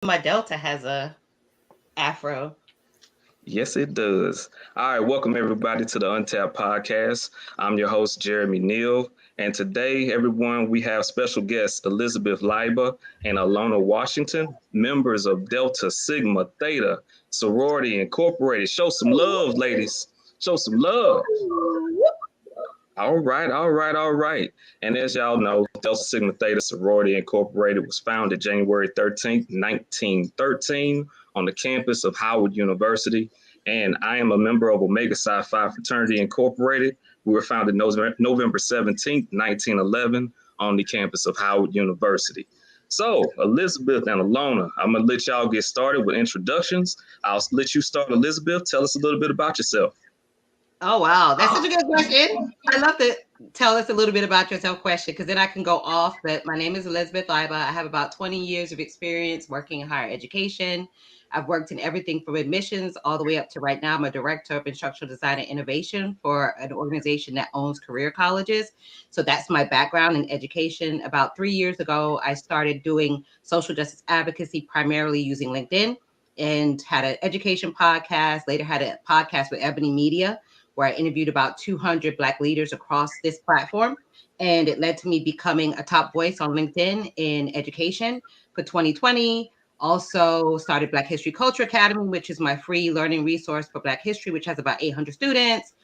My Delta has a afro. Yes, it does. All right, welcome everybody to the Untapped podcast. I'm your host, Jeremy Neal. And today, everyone, we have special guests Elizabeth Leiba and Elona Washington, members of Delta Sigma Theta Sorority Incorporated. Show some love, ladies. Show some love. All right. And as y'all know, Delta Sigma Theta Sorority Incorporated was founded January 13th, 1913 on the campus of Howard University. And I am a member of Omega Psi Phi Fraternity Incorporated. We were founded November 17th, 1911 on the campus of Howard University. So, Elizabeth and Alona, I'm going to let y'all get started with introductions. I'll let you start, Elizabeth. Tell us a little bit about yourself. Oh wow, that's such a good question. I love to tell us a little bit about yourself question because then I can go off. But my name is Elizabeth Leiba. I have about 20 years of experience working in higher education. I've worked in everything from admissions all the way up to right now. I'm a director of instructional design and innovation for an organization that owns career colleges. So that's my background in education. About 3 years ago, I started doing social justice advocacy primarily using LinkedIn and had an education podcast, later had a podcast with Ebony Media where I interviewed about 200 Black leaders across this platform. And it led to me becoming a top voice on LinkedIn in education for 2020. Also started Black History Culture Academy, which is my free learning resource for Black history, which has about 800 students.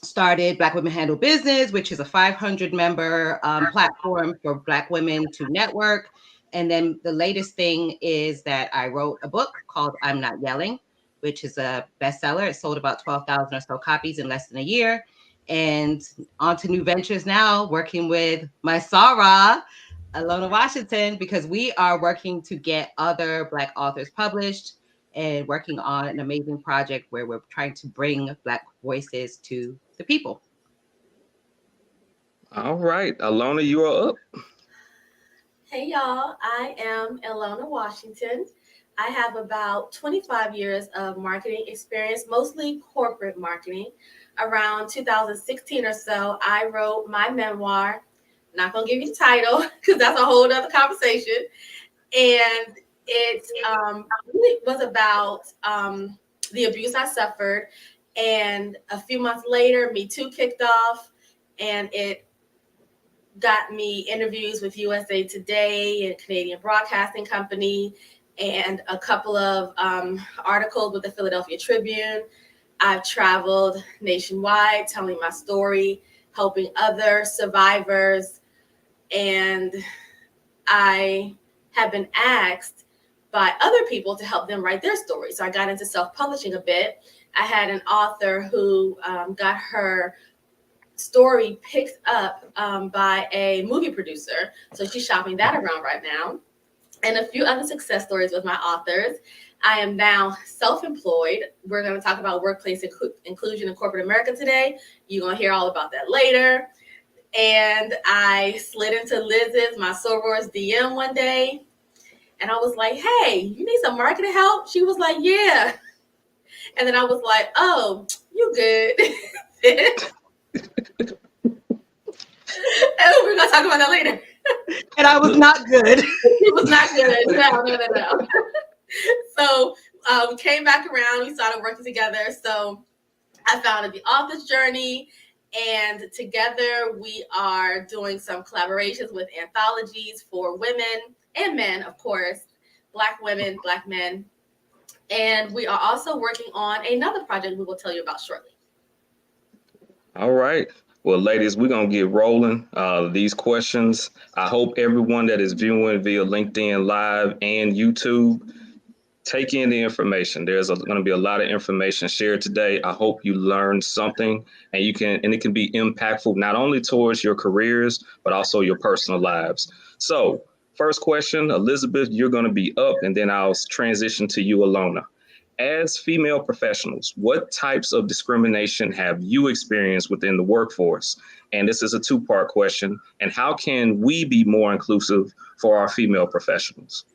Started Black Women Handle Business, which is a 500 member platform for Black women to network. And then the latest thing is that I wrote a book called I'm Not Yelling, which is a bestseller. It sold about 12,000 or so copies in less than a year. And on to new ventures now, working with my Sarah, Elona Washington, because we are working to get other Black authors published and working on an amazing project where we're trying to bring Black voices to the people. All right, Alona, you are up. Hey y'all, I am Elona Washington. I have about 25 years of marketing experience, mostly corporate marketing. Around 2016 or so, I wrote my memoir. Not gonna give you the title because that's a whole other conversation. And it really was about the abuse I suffered. And a few months later, Me Too kicked off, and it got me interviews with USA Today and Canadian Broadcasting Company and a couple of articles with the Philadelphia Tribune. I've traveled nationwide telling my story, helping other survivors, and I have been asked by other people to help them write their story. So I got into self-publishing a bit. I had an author who got her story picked up by a movie producer. So she's shopping that around right now. And a few other success stories with my authors. I am now self-employed. We're going to talk about workplace inclusion in corporate America today. You're going to hear all about that later. And I slid into Liz's, my soror's DM one day. And I was like, hey, you need some marketing help? She was like, yeah. And then I was like, oh, you good. Oh, we're gonna talk about that later. And I was not good. It was not good. No. So we came back around. We started working together. So I founded the Author's Journey, and together we are doing some collaborations with anthologies for women and men, of course, Black women, Black men. And we are also working on another project we will tell you about shortly. All right. Well, ladies, we're going to get rolling. These questions, I hope everyone that is viewing via LinkedIn Live and YouTube, take in the information. There's going to be a lot of information shared today. I hope you learned something and it can be impactful not only towards your careers, but also your personal lives. So, first question, Elizabeth, you're going to be up, and then I'll transition to you, Alona. As female professionals, what types of discrimination have you experienced within the workforce? And this is a two-part question. And how can we be more inclusive for our female professionals?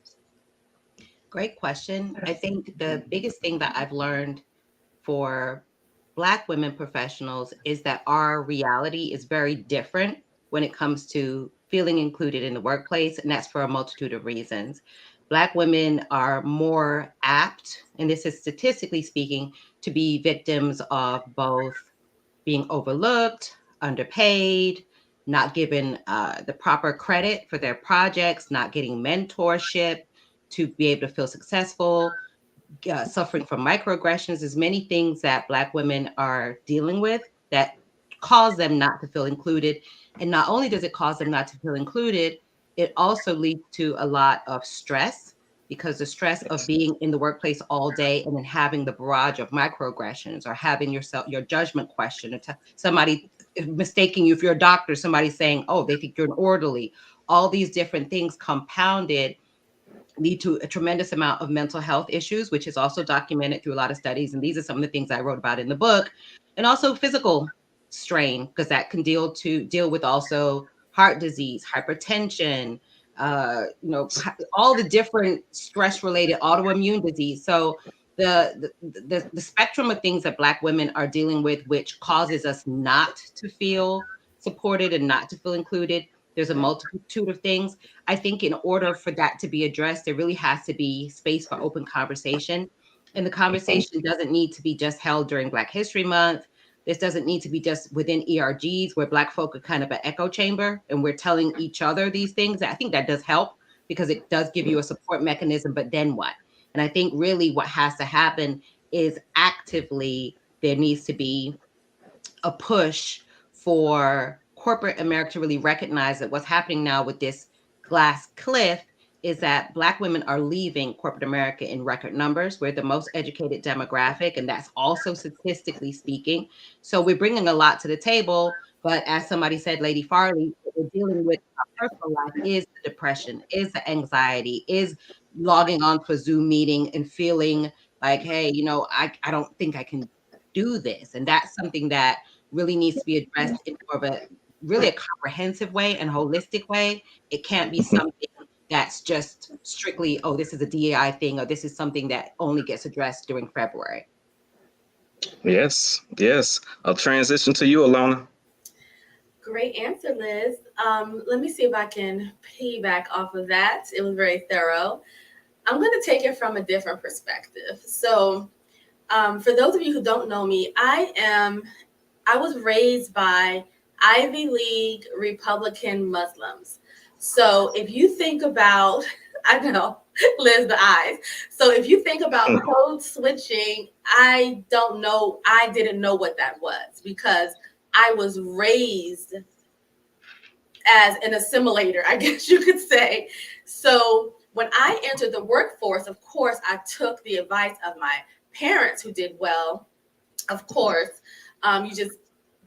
Great question. I think the biggest thing that I've learned for Black women professionals is that our reality is very different when it comes to feeling included in the workplace. And that's for a multitude of reasons. Black women are more apt, and this is statistically speaking, to be victims of both being overlooked, underpaid, not given the proper credit for their projects, not getting mentorship to be able to feel successful, suffering from microaggressions. There's many things that Black women are dealing with that cause them not to feel included. And not only does it cause them not to feel included, it also leads to a lot of stress, because the stress of Yes. being in the workplace all day and then having the barrage of microaggressions, or having your judgment questioned, or somebody mistaking you if you're a doctor, somebody saying, oh, they think you're an orderly, all these different things compounded lead to a tremendous amount of mental health issues, which is also documented through a lot of studies. And these are some of the things I wrote about in the book. And also physical strain, because that can deal with also heart disease, hypertension, all the different stress related autoimmune disease. So the spectrum of things that Black women are dealing with, which causes us not to feel supported and not to feel included. There's a multitude of things. I think in order for that to be addressed, there really has to be space for open conversation. And the conversation doesn't need to be just held during Black History Month. This doesn't need to be just within ERGs, where Black folk are kind of an echo chamber and we're telling each other these things. I think that does help, because it does give you a support mechanism, but then what? And I think really what has to happen is actively there needs to be a push for corporate America to really recognize that what's happening now with this glass cliff is that Black women are leaving corporate America in record numbers. We're the most educated demographic, and that's also statistically speaking. So we're bringing a lot to the table. But as somebody said, Lady Farley, what we're dealing with in our personal life is the depression, is the anxiety, is logging on to a Zoom meeting and feeling like, hey, I don't think I can do this. And that's something that really needs to be addressed in more of a really a comprehensive way and holistic way. It can't be something that's just strictly, oh, this is a DEI thing, or this is something that only gets addressed during February. Yes, yes. I'll transition to you, Elona. Great answer, Liz. Let me see if I can piggyback off of that. It was very thorough. I'm going to take it from a different perspective. So, for those of you who don't know me, I was raised by Ivy League Republican Muslims. So if you think about, I know, Liz, the eyes. So if you think about code switching, I didn't know what that was, because I was raised as an assimilator, I guess you could say. So when I entered the workforce, of course, I took the advice of my parents, who did well. Of course, you just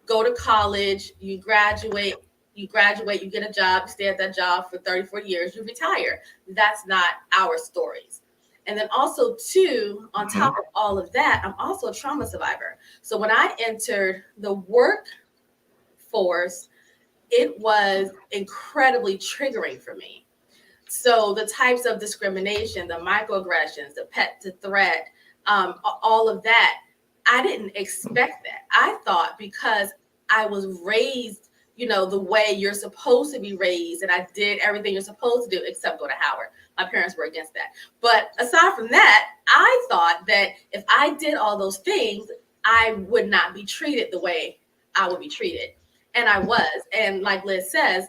go to college, you graduate, you get a job, you stay at that job for 34 years, you retire. That's not our stories. And then also, too, on top of all of that, I'm also a trauma survivor. So when I entered the workforce, it was incredibly triggering for me. So the types of discrimination, the microaggressions, the pet to threat, all of that, I didn't expect that. I thought, because I was raised, the way you're supposed to be raised, and I did everything you're supposed to do except go to Howard. My parents were against that. But aside from that, I thought that if I did all those things, I would not be treated the way I would be treated. And I was. And like Liz says,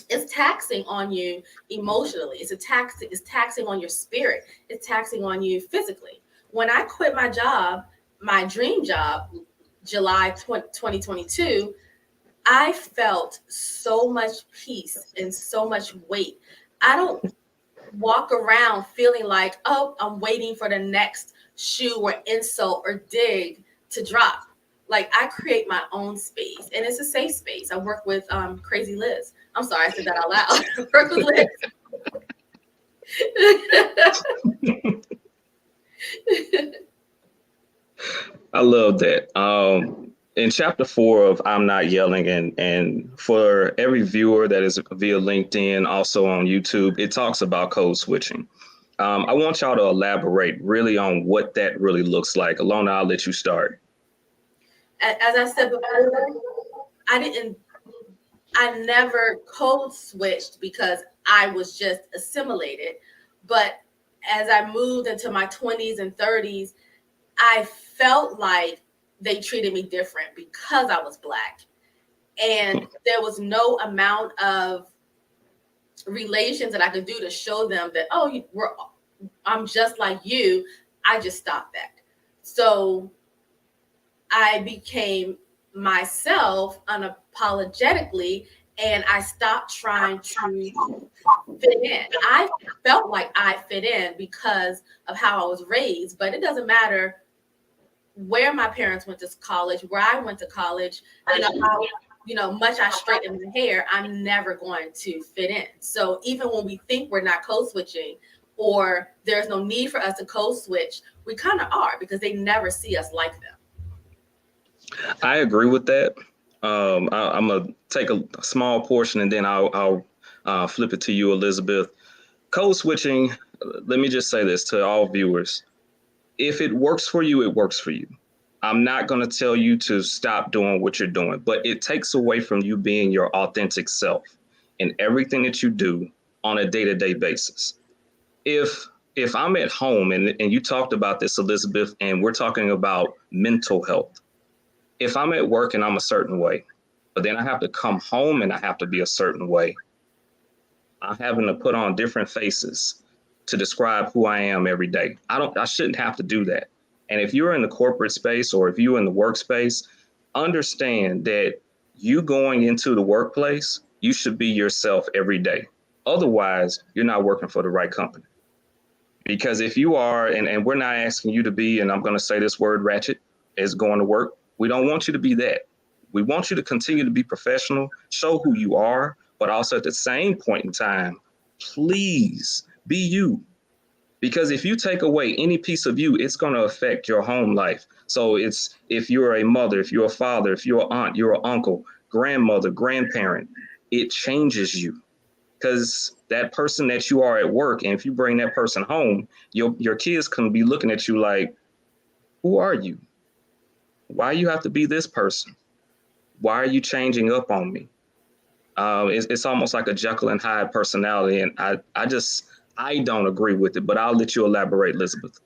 it's taxing on you emotionally. It's taxing on your spirit. It's taxing on you physically. When I quit my job, my dream job, July 2022, I felt so much peace and so much weight. I don't walk around feeling like, oh, I'm waiting for the next shoe or insult or dig to drop. Like, I create my own space, and it's a safe space. I work with Crazy Liz. I'm sorry, I said that out loud. I work with Liz. I love that. In chapter 4 of I'm Not Yelling, and for every viewer that is via LinkedIn, also on YouTube, it talks about code switching. I want y'all to elaborate really on what that really looks like. Elona, I'll let you start. As I said before, I never code switched because I was just assimilated. But as I moved into my 20s and 30s, I felt like they treated me different because I was Black. And there was no amount of relations that I could do to show them that, oh, I'm just like you. I just stopped that. So I became myself unapologetically, and I stopped trying to fit in. I felt like I fit in because of how I was raised, but it doesn't matter where my parents went to college, where I went to college, how much I straighten my hair, I'm never going to fit in. So even when we think we're not code switching or there's no need for us to code switch, we kind of are because they never see us like them. I agree with that. I'm gonna take a small portion and then I'll flip it to you, Elizabeth. Code switching. Let me just say this to all viewers: if it works for you, it works for you. I'm not going to tell you to stop doing what you're doing, but it takes away from you being your authentic self in everything that you do on a day-to-day basis. If if I'm at home and you talked about this, Elizabeth, and we're talking about mental health. If I'm at work and I'm a certain way, but then I have to come home and I have to be a certain way, I'm having to put on different faces to describe who I am every day. I shouldn't have to do that. And if you're in the corporate space or if you're in the workspace, understand that you going into the workplace, you should be yourself every day. Otherwise, you're not working for the right company. Because if you are, and we're not asking you to be, and I'm going to say this word ratchet, is going to work. We don't want you to be that. We want you to continue to be professional, show who you are, but also at the same point in time, please be you. Because if you take away any piece of you, it's going to affect your home life. So it's if you're a mother, if you're a father, if you're an aunt, you're an uncle, grandmother, grandparent, it changes you because that person that you are at work, and if you bring that person home, your kids can be looking at you like, who are you? Why you have to be this person? Why are you changing up on me? It's almost like a Jekyll and Hyde personality, and I don't agree with it. But I'll let you elaborate, Elizabeth.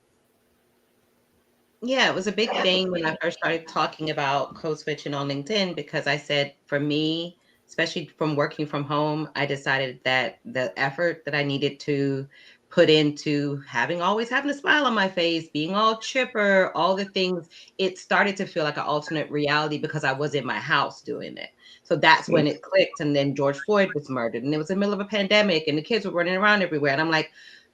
Yeah, it was a big thing when I first started talking about code switching on LinkedIn because I said for me, especially from working from home, I decided that the effort that I needed to put into always having a smile on my face, being all chipper, all the things, it started to feel like an alternate reality because I was in my house doing it. So that's when it clicked. And then George Floyd was murdered, and it was in the middle of a pandemic, and the kids were running around everywhere. And I'm like,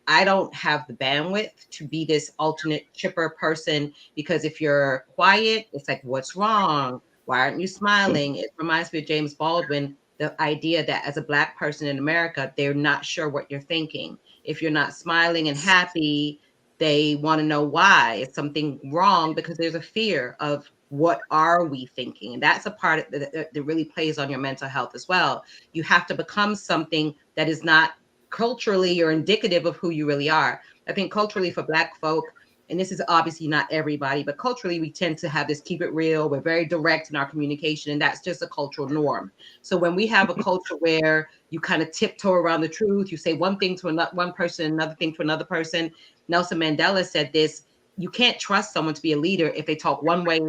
I don't have the bandwidth to be this alternate chipper person because if you're quiet, it's like, what's wrong? Why aren't you smiling? It reminds me of James Baldwin, the idea that as a Black person in America, they're not sure what you're thinking. If you're not smiling and happy, they want to know why. Is something wrong? Because there's a fear of what are we thinking? And that's a part that really plays on your mental health as well. You have to become something that is not culturally or indicative of who you really are. I think culturally for Black folk, and this is obviously not everybody, but culturally we tend to have this keep it real. We're very direct in our communication, and that's just a cultural norm. So when we have a culture where you kind of tiptoe around the truth, you say one thing to one person, another thing to another person. Nelson Mandela said this: you can't trust someone to be a leader if they talk one way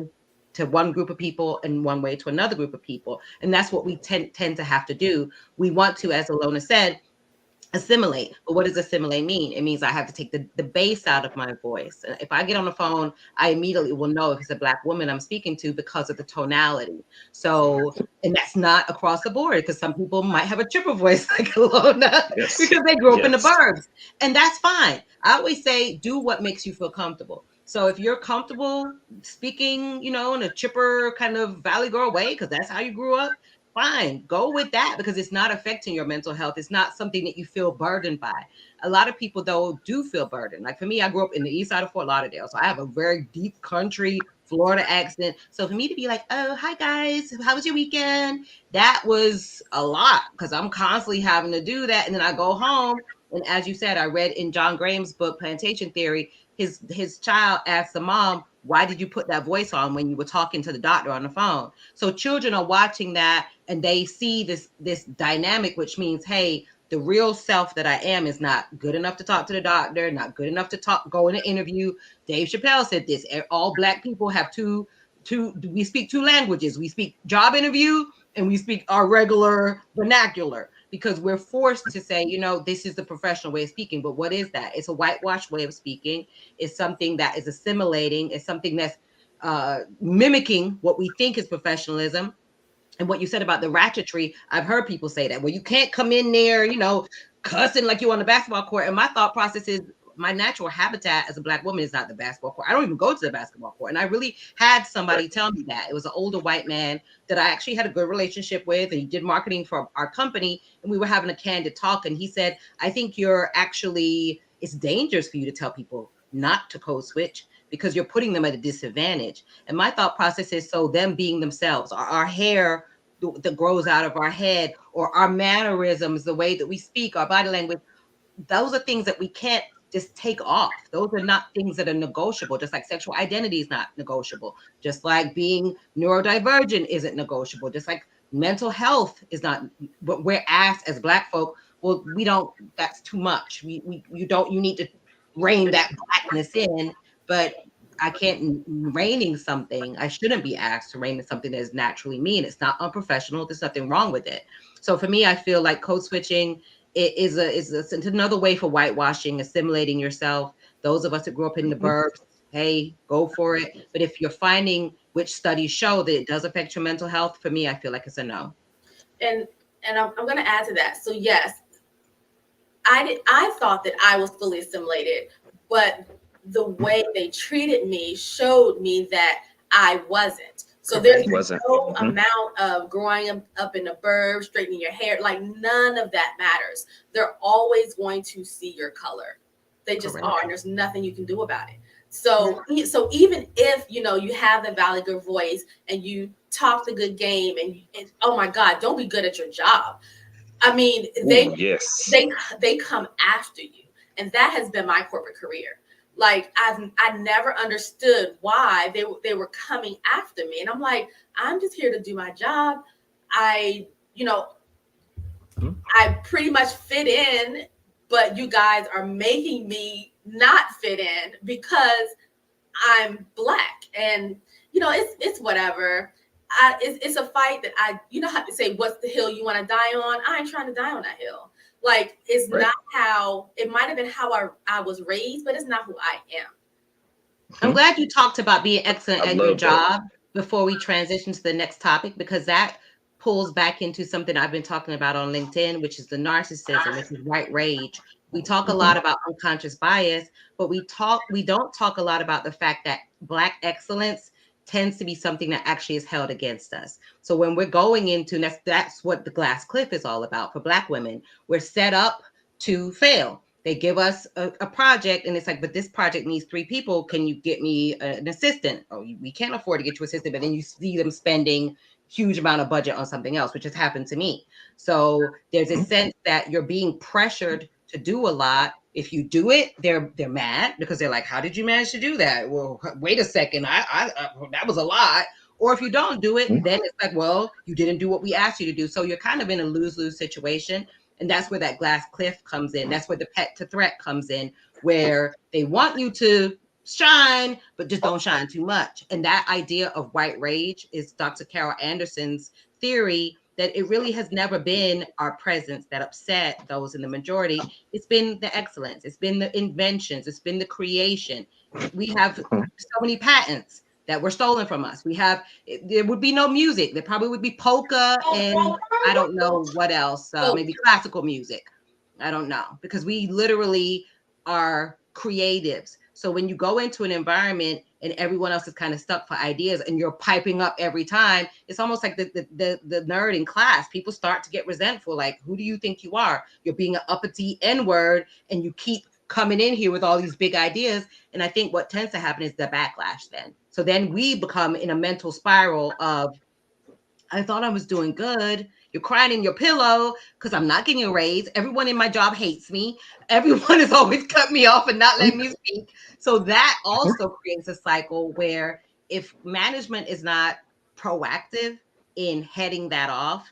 to one group of people and one way to another group of people. And that's what we tend to have to do. We want to, as Elona said, assimilate. But what does assimilate mean? It means I have to take the bass out of my voice. If I get on the phone, I immediately will know if it's a Black woman I'm speaking to because of the tonality. So, and that's not across the board because some people might have a chipper voice like Elona because they grew up in the burbs. And that's fine. I always say, do what makes you feel comfortable. So if you're comfortable speaking, in a chipper kind of Valley Girl way, because that's how you grew up, fine, go with that because it's not affecting your mental health. It's not something that you feel burdened by. A lot of people, though, do feel burdened. Like for me, I grew up in the east side of Fort Lauderdale, so I have a very deep country Florida accent. So for me to be like, oh, hi guys, how was your weekend? That was a lot because I'm constantly having to do that. And then I go home. And as you said, I read in John Graham's book, Plantation Theory, his child asked the mom, why did you put that voice on when you were talking to the doctor on the phone? So children are watching that and they see this dynamic, which means, hey, the real self that I am is not good enough to talk to the doctor, not good enough to go in an interview. Dave Chappelle said this: all Black people have we speak two languages. We speak job interview and we speak our regular vernacular, because we're forced to say, this is the professional way of speaking. But what is that? It's a whitewashed way of speaking. It's something that is assimilating. It's something that's mimicking what we think is professionalism. And what you said about the ratchetry, I've heard people say that, well, you can't come in there, cussing like you on the basketball court. And my thought process is, my natural habitat as a Black woman is not the basketball court. I don't even go to the basketball court. And I really had somebody tell me that. It was an older white man that I actually had a good relationship with, and he did marketing for our company. And we were having a candid talk. And he said, I think it's dangerous for you to tell people not to code switch, because you're putting them at a disadvantage. And my thought process is, so them being themselves, our hair that grows out of our head, or our mannerisms, the way that we speak, our body language, those are things that we can't just take off. Those are not things that are negotiable, just like sexual identity is not negotiable, just like being neurodivergent isn't negotiable, just like mental health is not. But we're asked as Black folk, well, that's too much. You need to rein that Blackness in. But I can't reigning something. I shouldn't be asked to reign something that is naturally me, and it's not unprofessional. There's nothing wrong with it. So for me, I feel like code switching is another way for whitewashing, assimilating yourself. Those of us that grew up in the burbs, hey, go for it. But if you're finding which studies show that it does affect your mental health, for me, I feel like it's a no. And I'm going to add to that. So yes, I thought that I was fully assimilated, but the way they treated me showed me that I wasn't. So there's no amount of growing up in the burbs, straightening your hair, like none of that matters. They're always going to see your color. They just are, and there's nothing you can do about it. So even if you have the valid good voice and you talk the good game, and oh my God, don't be good at your job. I mean, they come after you, and that has been my corporate career. Like I never understood why they were coming after me, and I'm like, I'm just here to do my job. I pretty much fit in, but you guys are making me not fit in because I'm Black, and it's whatever. It's a fight that how to say, what's the hill you want to die on? I ain't trying to die on that hill. Like, it's not how, it might have been how I was raised, but it's not who I am. I'm glad you talked about being excellent at your job before we transition to the next topic, because that pulls back into something I've been talking about on LinkedIn, which is the narcissism, which is white rage. We talk a lot about unconscious bias, but we don't talk a lot about the fact that Black excellence tends to be something that actually is held against us. So when we're going into, that's what the glass cliff is all about for Black women. We're set up to fail. They give us a project, and it's like, but this project needs 3 people. Can you get me an assistant? Oh, we can't afford to get you an assistant, but then you see them spending huge amount of budget on something else, which has happened to me. So there's a sense that you're being pressured to do a lot. If you do it, they're mad, because they're like, how did you manage to do that? Well, wait a second, I that was a lot. Or if you don't do it, then it's like, well, you didn't do what we asked you to do. So you're kind of in a lose-lose situation. And that's where that glass cliff comes in. That's where the pet to threat comes in, where they want you to shine, but just don't shine too much. And that idea of white rage is Dr. Carol Anderson's theory, that it really has never been our presence that upset those in the majority. It's been the excellence. It's been the inventions. It's been the creation. We have so many patents that were stolen from us. There would be no music. There probably would be polka and I don't know what else, maybe classical music. I don't know, because we literally are creatives. So when you go into an environment and everyone else is kind of stuck for ideas and you're piping up every time, it's almost like the nerd in class. People start to get resentful. Like, who do you think you are? You're being an uppity N-word and you keep coming in here with all these big ideas. And I think what tends to happen is the backlash then. So then we become in a mental spiral of, I thought I was doing good. You're crying in your pillow because I'm not getting a raise. Everyone in my job hates me. Everyone is always cutting me off and not letting me speak. So that also creates a cycle where if management is not proactive in heading that off,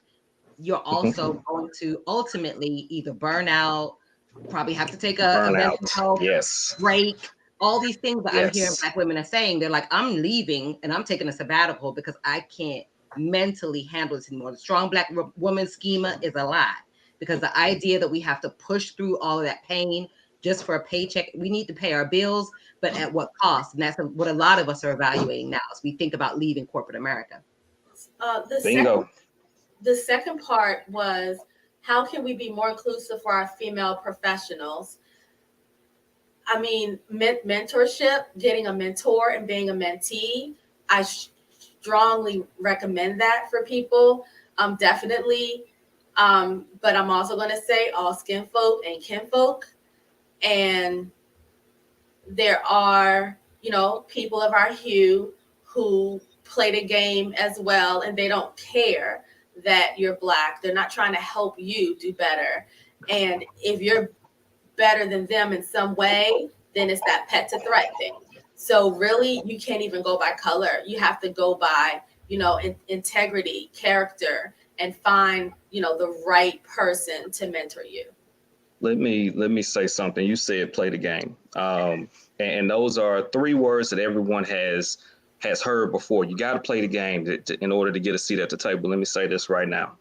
you're also going to ultimately either burn out, probably have to take a mental Burnout. health Yes. break. All these things that I'm hearing Yes. Black women are saying, they're like, I'm leaving and I'm taking a sabbatical because I can't mentally handle this anymore. The strong Black woman schema is a lie, because the idea that we have to push through all of that pain just for a paycheck, we need to pay our bills, but at what cost? And that's what a lot of us are evaluating now as we think about leaving corporate America. The second Bingo. the second part was, how can we be more inclusive for our female professionals? I mean, mentorship, getting a mentor and being a mentee. I strongly recommend that for people. Definitely. But I'm also going to say all skin folk and kinfolk. And there are, people of our hue who play the game as well, and they don't care that you're Black. They're not trying to help you do better. And if you're better than them in some way, then it's that pet to threat thing. So really, you can't even go by color. You have to go by, integrity, character, and find, the right person to mentor you. Let me say something. You said play the game, and those are three words that everyone has heard before. You got to play the game in order to get a seat at the table. Let me say this right now.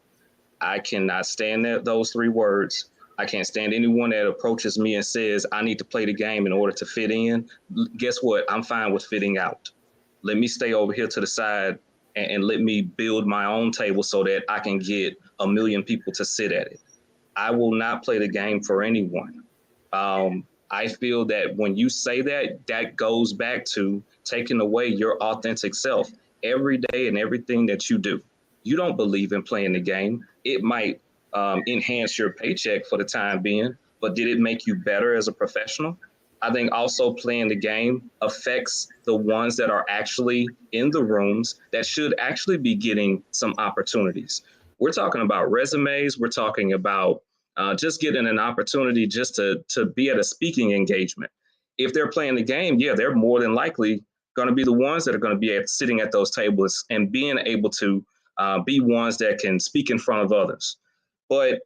I cannot stand those three words. I can't stand anyone that approaches me and says I need to play the game in order to fit in. Guess what? I'm fine with fitting out. Let me stay over here to the side and let me build my own table so that I can get a million people to sit at it. I will not play the game for anyone. I feel that when you say that, that goes back to taking away your authentic self every day and everything that you do. You don't believe in playing the game. It might enhance your paycheck for the time being, but did it make you better as a professional? I think also playing the game affects the ones that are actually in the rooms that should actually be getting some opportunities. We're talking about resumes. We're talking about just getting an opportunity just to be at a speaking engagement. If they're playing the game, yeah, they're more than likely going to be the ones that are going to be sitting at those tables and being able to be ones that can speak in front of others. But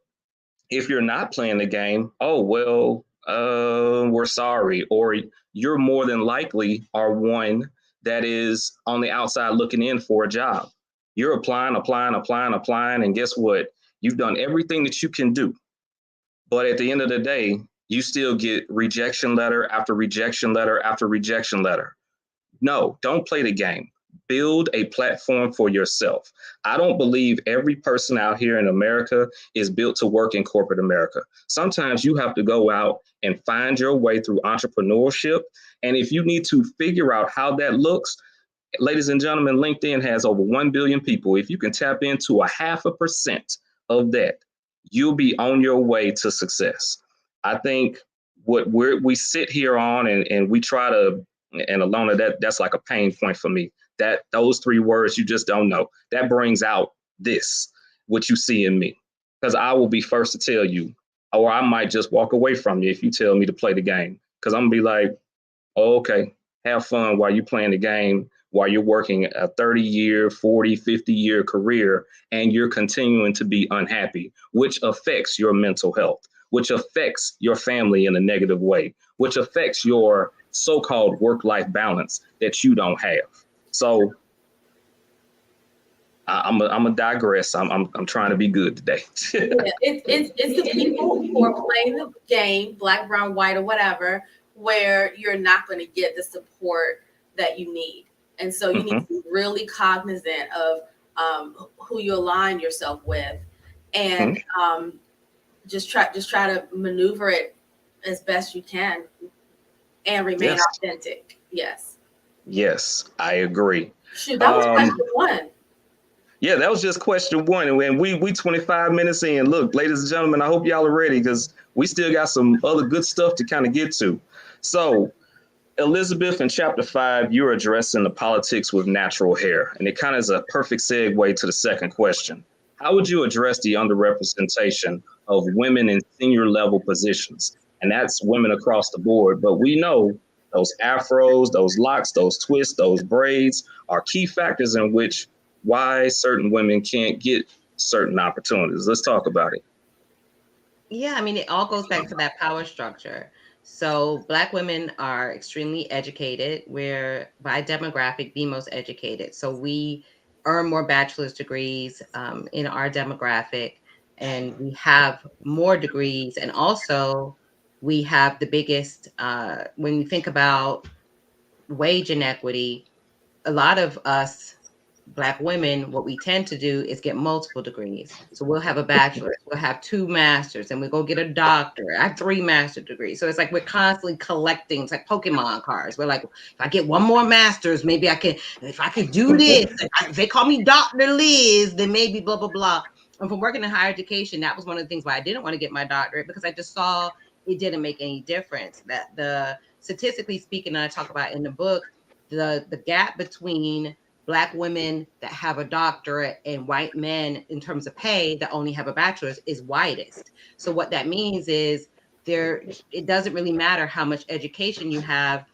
if you're not playing the game, oh, well, we're sorry. Or you're more than likely are one that is on the outside looking in for a job. You're applying, applying, applying, applying. And guess what? You've done everything that you can do. But at the end of the day, you still get rejection letter after rejection letter after rejection letter. No, don't play the game. Build a platform for yourself. I don't believe every person out here in America is built to work in corporate America. Sometimes you have to go out and find your way through entrepreneurship. And if you need to figure out how that looks, ladies and gentlemen, LinkedIn has over 1 billion people. If you can tap into a 0.5% of that, you'll be on your way to success. I think what we sit here on and we try to, and Elona, that's like a pain point for me. That those three words you just don't know. That brings out this, what you see in me. Because I will be first to tell you, or I might just walk away from you if you tell me to play the game. Because I'm gonna be like, oh, okay, have fun while you're playing the game, while you're working a 30-year, 40, 50-year career, and you're continuing to be unhappy, which affects your mental health, which affects your family in a negative way, which affects your so-called work-life balance that you don't have. So I'm a digress. I'm trying to be good today. Yeah, it's the people who are playing the game, Black, brown, white, or whatever, where you're not going to get the support that you need. And so you need to be really cognizant of who you align yourself with, and just try to maneuver it as best you can and remain Yes. authentic. Yes, I agree. Shoot, that was question one. Yeah, that was just question one. And we 25 minutes in. Look, ladies and gentlemen, I hope y'all are ready because we still got some other good stuff to kind of get to. So, Elizabeth, in chapter 5, you're addressing the politics with natural hair. And it kind of is a perfect segue to the second question. How would you address the underrepresentation of women in senior level positions? And that's women across the board. But we know those afros, those locks, those twists, those braids are key factors in which why certain women can't get certain opportunities. Let's talk about it. Yeah, I mean, it all goes back to that power structure. So, Black women are extremely educated. We're by demographic the most educated. So, we earn more bachelor's degrees in our demographic, and we have more degrees. And also, we have the biggest, when you think about wage inequity, a lot of us Black women, what we tend to do is get multiple degrees. So we'll have a bachelor's, we'll have two masters, and we go get a doctorate. I have three master degrees. So it's like we're constantly collecting. It's like Pokemon cards. We're like, if I get one more master's, maybe I can, if I could do this, if they call me Dr. Liz, then maybe blah, blah, blah. And from working in higher education, that was one of the things why I didn't want to get my doctorate, because I just saw it didn't make any difference. That the statistically speaking, and I talk about in the book, the gap between Black women that have a doctorate and white men in terms of pay that only have a bachelor's is widest. So what that means is it doesn't really matter how much education you have,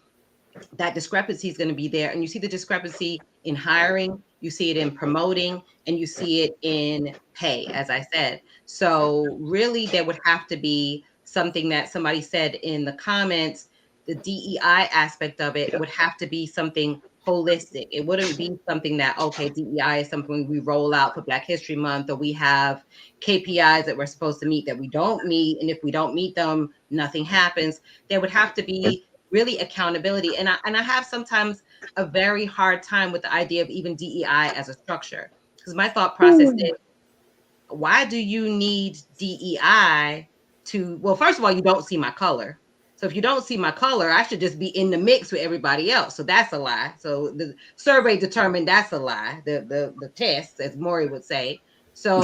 that discrepancy is going to be there. And you see the discrepancy in hiring, you see it in promoting, and you see it in pay, as I said. So really there would have to be something that somebody said in the comments, the DEI aspect of it would have to be something holistic. It wouldn't be something that, okay, DEI is something we roll out for Black History Month, or we have KPIs that we're supposed to meet that we don't meet. And if we don't meet them, nothing happens. There would have to be really accountability. And I have sometimes a very hard time with the idea of even DEI as a structure, because my thought process is, why do you need DEI to, well, first of all, you don't see my color. So if you don't see my color, I should just be in the mix with everybody else. So that's a lie. So the survey determined that's a lie, the test, as Maury would say. So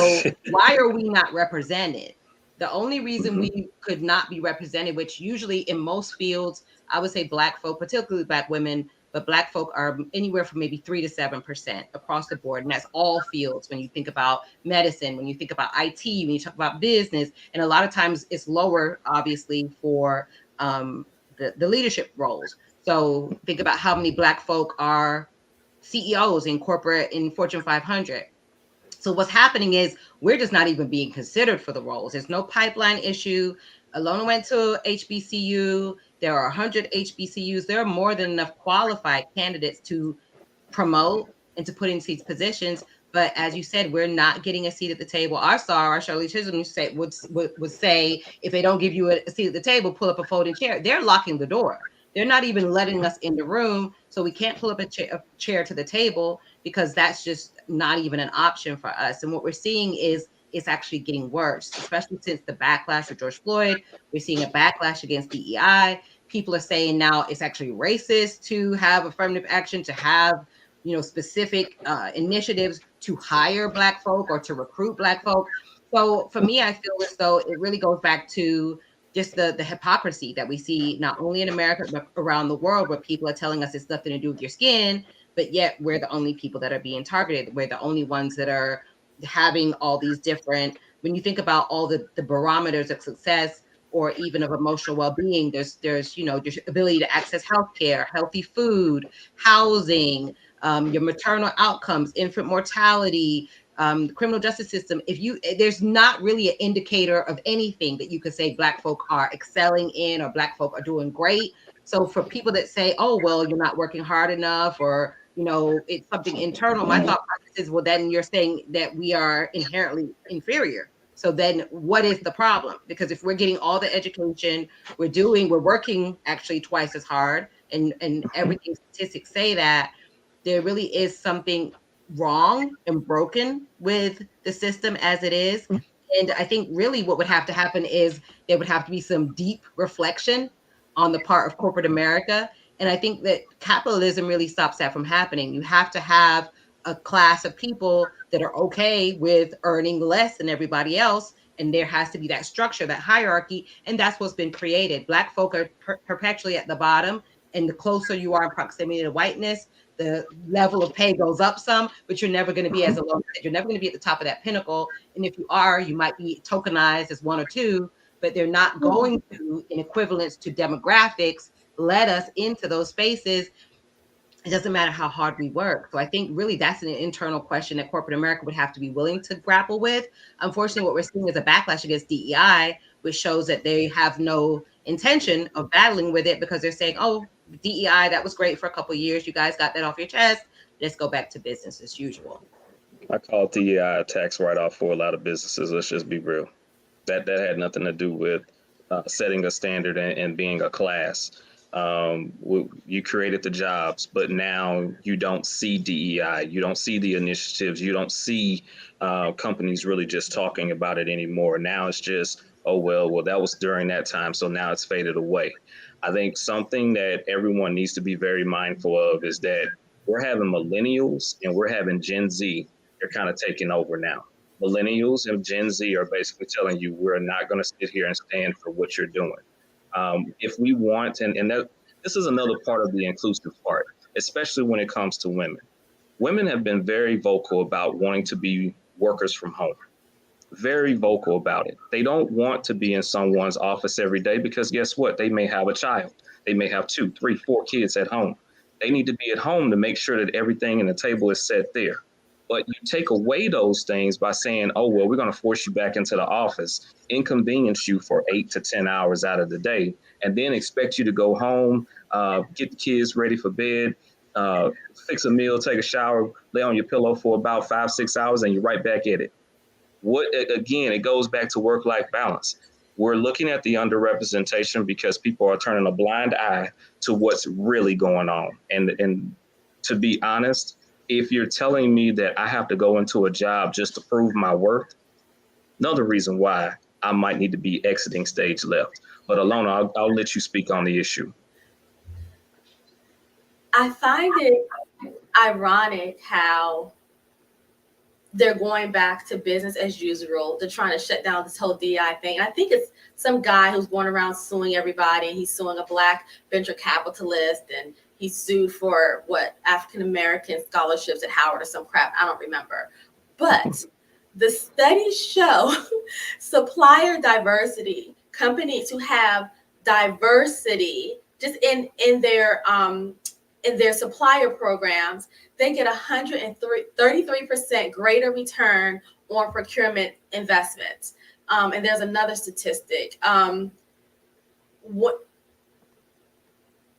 why are we not represented? The only reason we could not be represented, which usually in most fields, I would say Black folk, particularly Black women, but Black folk are anywhere from maybe 3 to 7% across the board. And that's all fields. When you think about medicine, when you think about IT, when you talk about business, and a lot of times it's lower, obviously, for the leadership roles. So think about how many Black folk are CEOs in corporate, in Fortune 500. So what's happening is we're just not even being considered for the roles. There's no pipeline issue. Elona went to HBCU. There are 100 HBCUs. There are more than enough qualified candidates to promote and to put in these positions. But as you said, we're not getting a seat at the table. Our star, our Shirley Chisholm, would say, if they don't give you a seat at the table, pull up a folding chair. They're locking the door. They're not even letting us in the room. So we can't pull up a chair to the table, because that's just not even an option for us. And what we're seeing is it's actually getting worse, especially since the backlash of George Floyd. We're seeing a backlash against DEI. People are saying now it's actually racist to have affirmative action, to have specific initiatives to hire Black folk or to recruit Black folk. So for me, I feel as though it really goes back to just the hypocrisy that we see not only in America but around the world, where people are telling us it's nothing to do with your skin, but yet we're the only people that are being targeted. We're the only ones that are having all these different, when you think about all the barometers of success or even of emotional well-being, there's your ability to access healthcare, healthy food, housing, your maternal outcomes, infant mortality, the criminal justice system. There's not really an indicator of anything that you could say Black folk are excelling in or Black folk are doing great. So for people that say, oh, well, you're not working hard enough, or it's something internal, my thought process is, well, then you're saying that we are inherently inferior. So then what is the problem? Because if we're getting all the education we're working actually twice as hard, and everything, statistics say that, there really is something wrong and broken with the system as it is. And I think really what would have to happen is there would have to be some deep reflection on the part of corporate America. And I think that capitalism really stops that from happening. You have to have a class of people that are okay with earning less than everybody else. And there has to be that structure, that hierarchy. And that's what's been created. Black folk are perpetually at the bottom. And the closer you are in proximity to whiteness, the level of pay goes up some, but you're never going to be, as Elona said, you're never going to be at the top of that pinnacle. And if you are, you might be tokenized as one or two, but they're not going to, in equivalence to demographics, let us into those spaces. it doesn't matter how hard we work. So I think really that's an internal question that corporate America would have to be willing to grapple with. Unfortunately, what we're seeing is a backlash against DEI, which shows that they have no intention of battling with it because they're saying, oh, DEI, that was great for a couple of years. You guys got that off your chest. Let's go back to business as usual. I call DEI a tax write-off for a lot of businesses. Let's just be real. That had nothing to do with setting a standard and being a class. You created the jobs, but now you don't see DEI. You don't see the initiatives. You don't see companies really just talking about it anymore. Now it's just, oh, well, that was during that time, so now it's faded away. I think something that everyone needs to be very mindful of is that we're having millennials and we're having Gen Z. They're kind of taking over now. Millennials and Gen Z are basically telling you we're not going to sit here and stand for what you're doing. If we want, and that this is another part of the inclusive part, especially when it comes to women. Women have been very vocal about wanting to be workers from home, very vocal about it. They don't want to be in someone's office every day because guess what? They may have a child. They may have 2, 3, 4 kids at home. They need to be at home to make sure that everything in the table is set there. But you take away those things by saying, oh, well, we're going to force you back into the office, inconvenience you for 8 to 10 hours out of the day, and then expect you to go home, get the kids ready for bed, fix a meal, take a shower, lay on your pillow for about 5, 6 hours, and you're right back at it. Again, it goes back to work-life balance. We're looking at the underrepresentation because people are turning a blind eye to what's really going on. And to be honest, if you're telling me that I have to go into a job just to prove my worth, another reason why I might need to be exiting stage left. But Elona, I'll let you speak on the issue. I find it ironic how they're going back to business as usual. They're trying to shut down this whole DI thing. I think it's some guy who's going around suing everybody. He's suing a black venture capitalist, and he sued for African American scholarships at Howard or some crap. I don't remember. But the studies show supplier diversity, companies who have diversity just in their supplier programs, they get 133% greater return on procurement investments. And there's another statistic.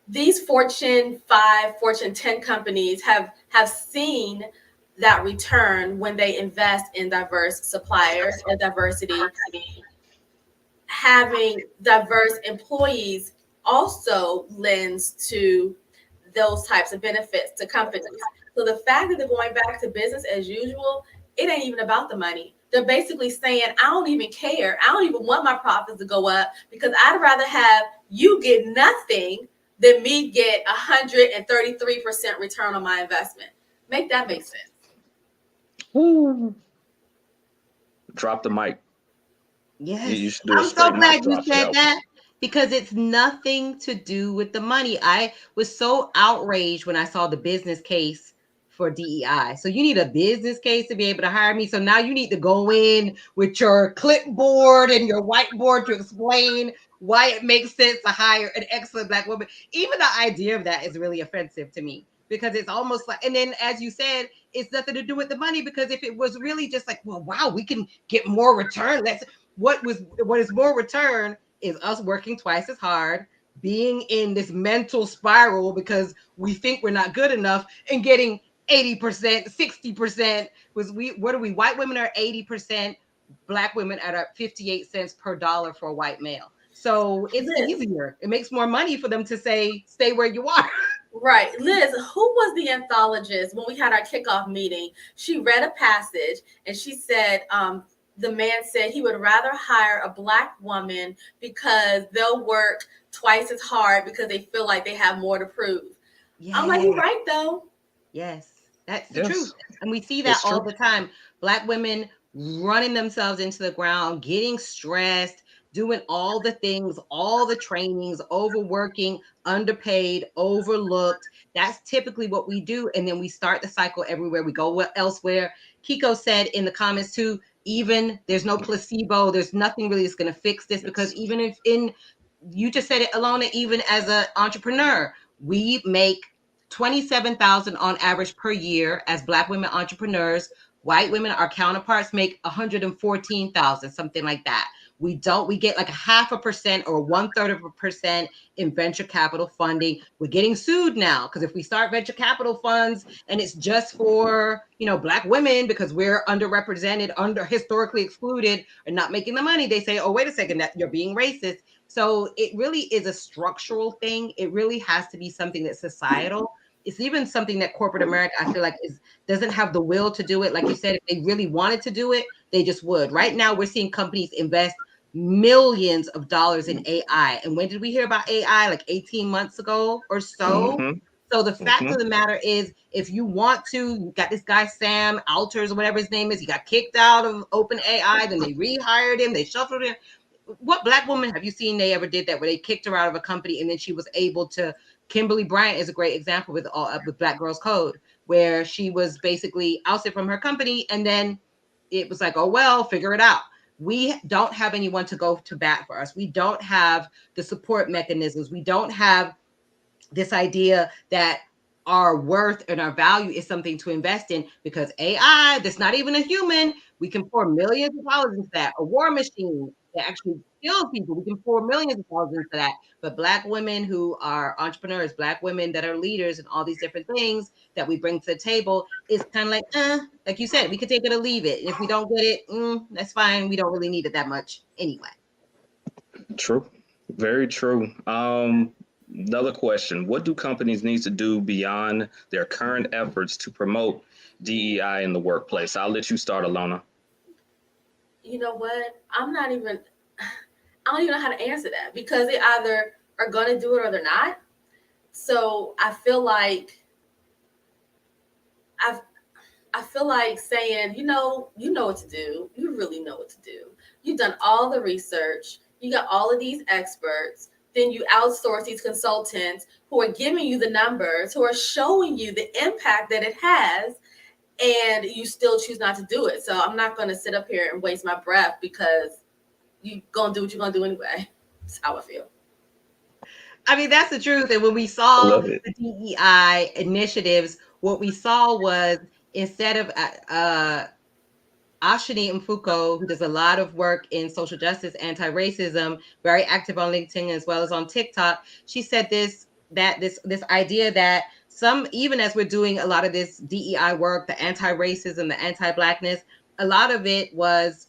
These Fortune 5, Fortune 10 companies have seen that return when they invest in diverse suppliers and diversity. Having diverse employees also lends to those types of benefits to companies. So the fact that they're going back to business as usual, it ain't even about the money. They're basically saying, I don't even care. I don't even want my profits to go up because I'd rather have you get nothing than me get 133% return on my investment. Make that make sense. Woo. Drop the mic. Yes. You should do I'm a so straight glad mic you drop. said that because it's nothing to do with the money. I was so outraged when I saw the business case for DEI. So you need a business case to be able to hire me. So now you need to go in with your clipboard and your whiteboard to explain why it makes sense to hire an excellent Black woman. Even the idea of that is really offensive to me because it's almost like, and then as you said, it's nothing to do with the money because if it was really just like, well, wow, we can get more return. What is more return is us working twice as hard, being in this mental spiral because we think we're not good enough and getting 80%, 60%. White women are 80%, Black women are 58 cents per dollar for a white male. So it's easier. It makes more money for them to say, stay where you are. Right. Liz, who was the anthologist when we had our kickoff meeting? She read a passage and she said, the man said he would rather hire a Black woman because they'll work twice as hard because they feel like they have more to prove. Yes. I'm like, you're right, though. Yes, that's the truth. And we see that It's all true. the time. Black women running themselves into the ground, getting stressed, doing all the things, all the trainings, overworking, underpaid, overlooked. That's typically what we do. And then we start the cycle everywhere we go elsewhere. Kiko said in the comments too, even there's no placebo, there's nothing really that's going to fix this because even if you just said it, Elona, even as an entrepreneur, we make 27,000 on average per year as Black women entrepreneurs. White women, our counterparts, make 114,000, something like that. We get like a 0.5% or 1/3% in venture capital funding. We're getting sued now because if we start venture capital funds and it's just for, Black women because we're underrepresented, under historically excluded, and not making the money, they say, oh, wait a second, that you're being racist. So it really is a structural thing. It really has to be something that's societal. It's even something that corporate America, I feel like, doesn't have the will to do it. Like you said, if they really wanted to do it, they just would. Right now, we're seeing companies invest millions of dollars in AI. And when did we hear about AI? Like 18 months ago or so. Mm-hmm. So the fact Mm-hmm. of the matter is, if you want to, you got this guy, Sam Alters, or whatever his name is, he got kicked out of OpenAI, then they rehired him, they shuffled him. What Black woman have you seen they ever did that, where they kicked her out of a company and then she was able to? Kimberly Bryant is a great example with Black Girls Code, where she was basically ousted from her company, and then it was like, oh well, figure it out. We don't have anyone to go to bat for us. We don't have the support mechanisms. We don't have this idea that our worth and our value is something to invest in, because AI, that's not even a human, we can pour millions of dollars into that. A war machine that actually kills people, we can pour millions of dollars into that. But Black women who are entrepreneurs, Black women that are leaders, and all these different things that we bring to the table, is kind of like you said, we could take it or leave it. If we don't get it, that's fine. We don't really need it that much anyway. True. Very true. Another question. What do companies need to do beyond their current efforts to promote DEI in the workplace? I'll let you start, Elona. You know what? I don't even know how to answer that, because they either are going to do it or they're not. So I feel like saying, you know what to do. You really know what to do. You've done all the research. You got all of these experts. Then you outsource these consultants who are giving you the numbers, who are showing you the impact that it has, and you still choose not to do it. So I'm not going to sit up here and waste my breath, because you're going to do what you're going to do anyway. That's how I feel. I mean, that's the truth. And when we I saw love it. the DEI initiatives, what we saw was, instead of Ashani Mfuko, who does a lot of work in social justice, anti-racism, very active on LinkedIn as well as on TikTok, she said this idea that even as we're doing a lot of this DEI work, the anti-racism, the anti-Blackness, a lot of it was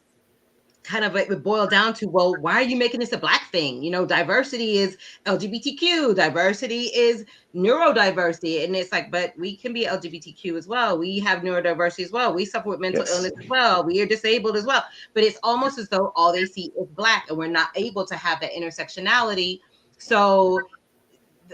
kind of, it would boil down to, well, why are you making this a Black thing? Diversity is LGBTQ, diversity is neurodiversity. And it's like, but we can be LGBTQ as well. We have neurodiversity as well. We suffer with mental Yes. illness as well. We are disabled as well. But it's almost as though all they see is Black, and we're not able to have that intersectionality. So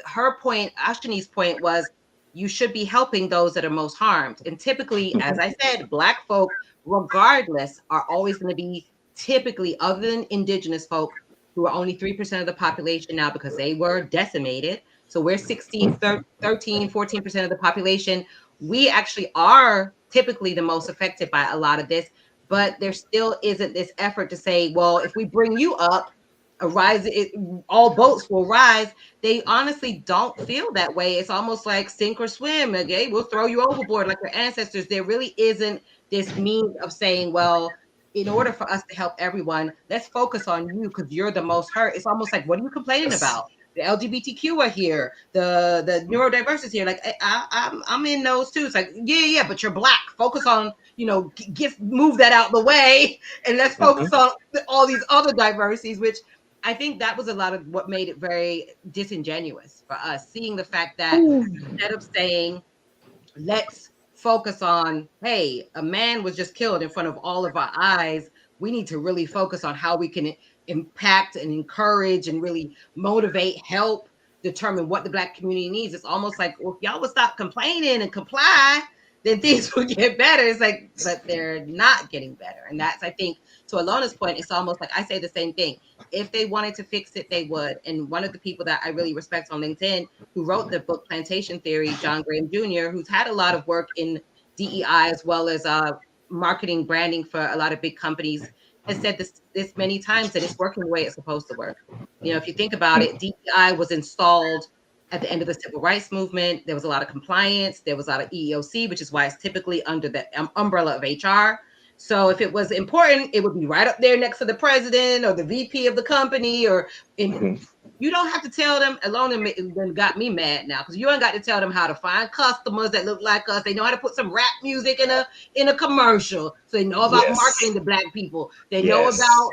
her point, Ashtini's point, was, you should be helping those that are most harmed. And typically, as I said, Black folk, regardless, are always going to be, typically, other than Indigenous folk, who are only 3% of the population now because they were decimated. So we're 13, 14% of the population. We actually are typically the most affected by a lot of this, but there still isn't this effort to say, well, if we bring you up, all boats will rise. They honestly don't feel that way. It's almost like sink or swim. Okay, we'll throw you overboard like your ancestors. There really isn't this means of saying, well, in order for us to help everyone, let's focus on you because you're the most hurt. It's almost like, what are you complaining Yes. about? The LGBTQ are here, the neurodiversity here. Like, I'm in those too. It's like, yeah, but you're Black. Focus on, move that out the way, and let's Mm-hmm. focus on all these other diversities, which I think that was a lot of what made it very disingenuous for us, seeing the fact that instead of saying, let's focus on, hey, a man was just killed in front of all of our eyes, we need to really focus on how we can impact and encourage and really motivate, help determine what the Black community needs. It's almost like, well, if y'all would stop complaining and comply, then things will get better. It's like, but they're not getting better. And that's, I think, to Alona's point, it's almost like I say the same thing. If they wanted to fix it, they would. And one of the people that I really respect on LinkedIn, who wrote the book Plantation Theory, John Graham Jr., who's had a lot of work in DEI as well as marketing, branding for a lot of big companies, has said this many times, that it's working the way it's supposed to work. If you think about it, DEI was installed At the end of the civil rights movement, there was a lot of compliance. There was a lot of EEOC, which is why it's typically under the umbrella of HR. So if it was important, it would be right up there next to the president or the VP of the company. Or you don't have to tell them. Elona got me mad now because you ain't got to tell them how to find customers that look like us. They know how to put some rap music in a commercial. So they know about marketing to Black people. They know about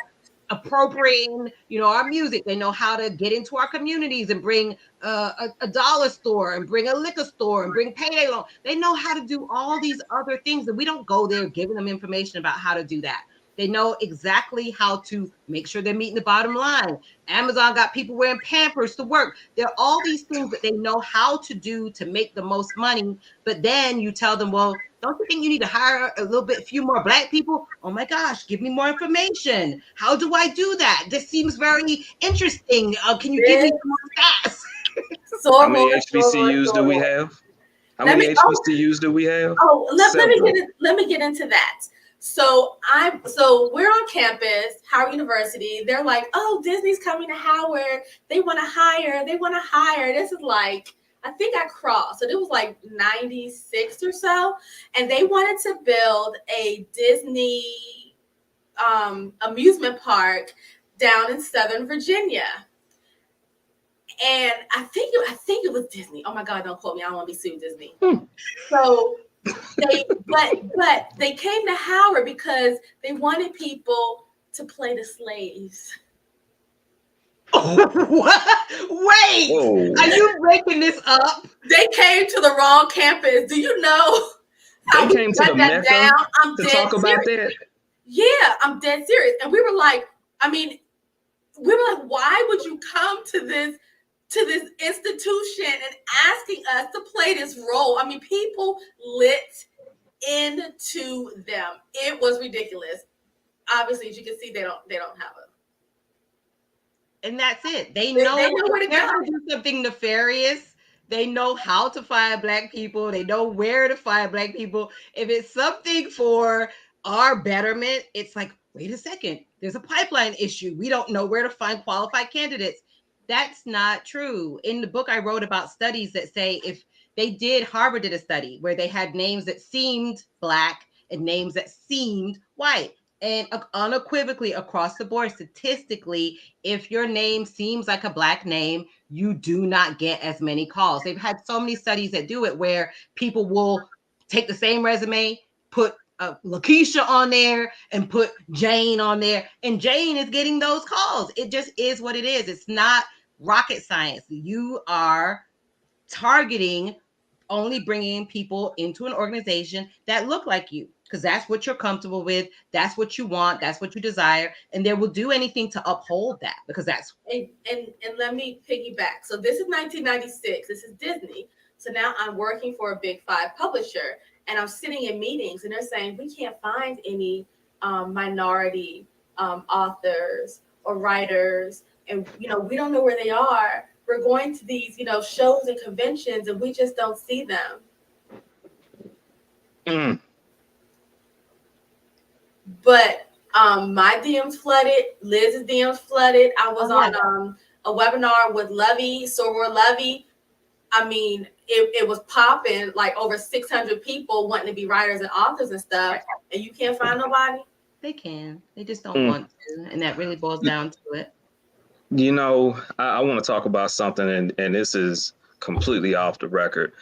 appropriating, our music. They know how to get into our communities and bring a dollar store and bring a liquor store and bring payday loan. They know how to do all these other things, and we don't go there giving them information about how to do that. They know exactly how to make sure they're meeting the bottom line. Amazon got people wearing Pampers to work. There are all these things that they know how to do to make the most money. But then you tell them, well, don't you think you need to hire few more Black people? Oh my gosh, give me more information. How do I do that? This seems very interesting. Can you give me some more stats? How many HBCUs do we have? How many HBCUs do we have? Let me get into that. So we're on campus, Howard University. They're like, oh, Disney's coming to Howard. They want to hire. This is like, I think I crossed. So it was like 96 or so. And they wanted to build a Disney amusement park down in Southern Virginia. And I think it was Disney. Oh my God, don't quote me. I don't want to be sued, Disney. So they came to Howard because they wanted people to play the slaves. What? Wait, whoa. Are you breaking this up? They came to the wrong campus. Do you know? They came to the Mecca to talk about that? Yeah, I'm dead serious. And we were like, why would you come to this institution and asking us to play this role? I mean, people lit into them. It was ridiculous. Obviously, as you can see, they don't have it. And that's it. They know where to do something nefarious. They know how to find Black people. They know where to find Black people. If it's something for our betterment, it's like, wait a second, there's a pipeline issue. We don't know where to find qualified candidates. That's not true. In the book, I wrote about studies that say Harvard did a study where they had names that seemed Black and names that seemed white. And unequivocally across the board, statistically, if your name seems like a Black name, you do not get as many calls. They've had so many studies that do it where people will take the same resume, put Lakeisha on there and put Jane on there, and Jane is getting those calls. It just is what it is. It's not rocket science. You are targeting only bringing people into an organization that look like you, because that's what you're comfortable with. That's what you want. That's what you desire. And they will do anything to uphold that, because that's. And let me piggyback. So this is 1996. This is Disney. So now I'm working for a Big Five publisher, and I'm sitting in meetings, and they're saying, we can't find any minority authors or writers. And, we don't know where they are. We're going to these, shows and conventions, and we just don't see them. But my DMs flooded. Liz's DMs flooded. I was on a webinar with Soror Levy. I mean, it was popping, like over 600 people wanting to be writers and authors and stuff. And you can't find nobody? They can. They just don't want to. And that really boils down to it. I want to talk about something, and this is completely off the record.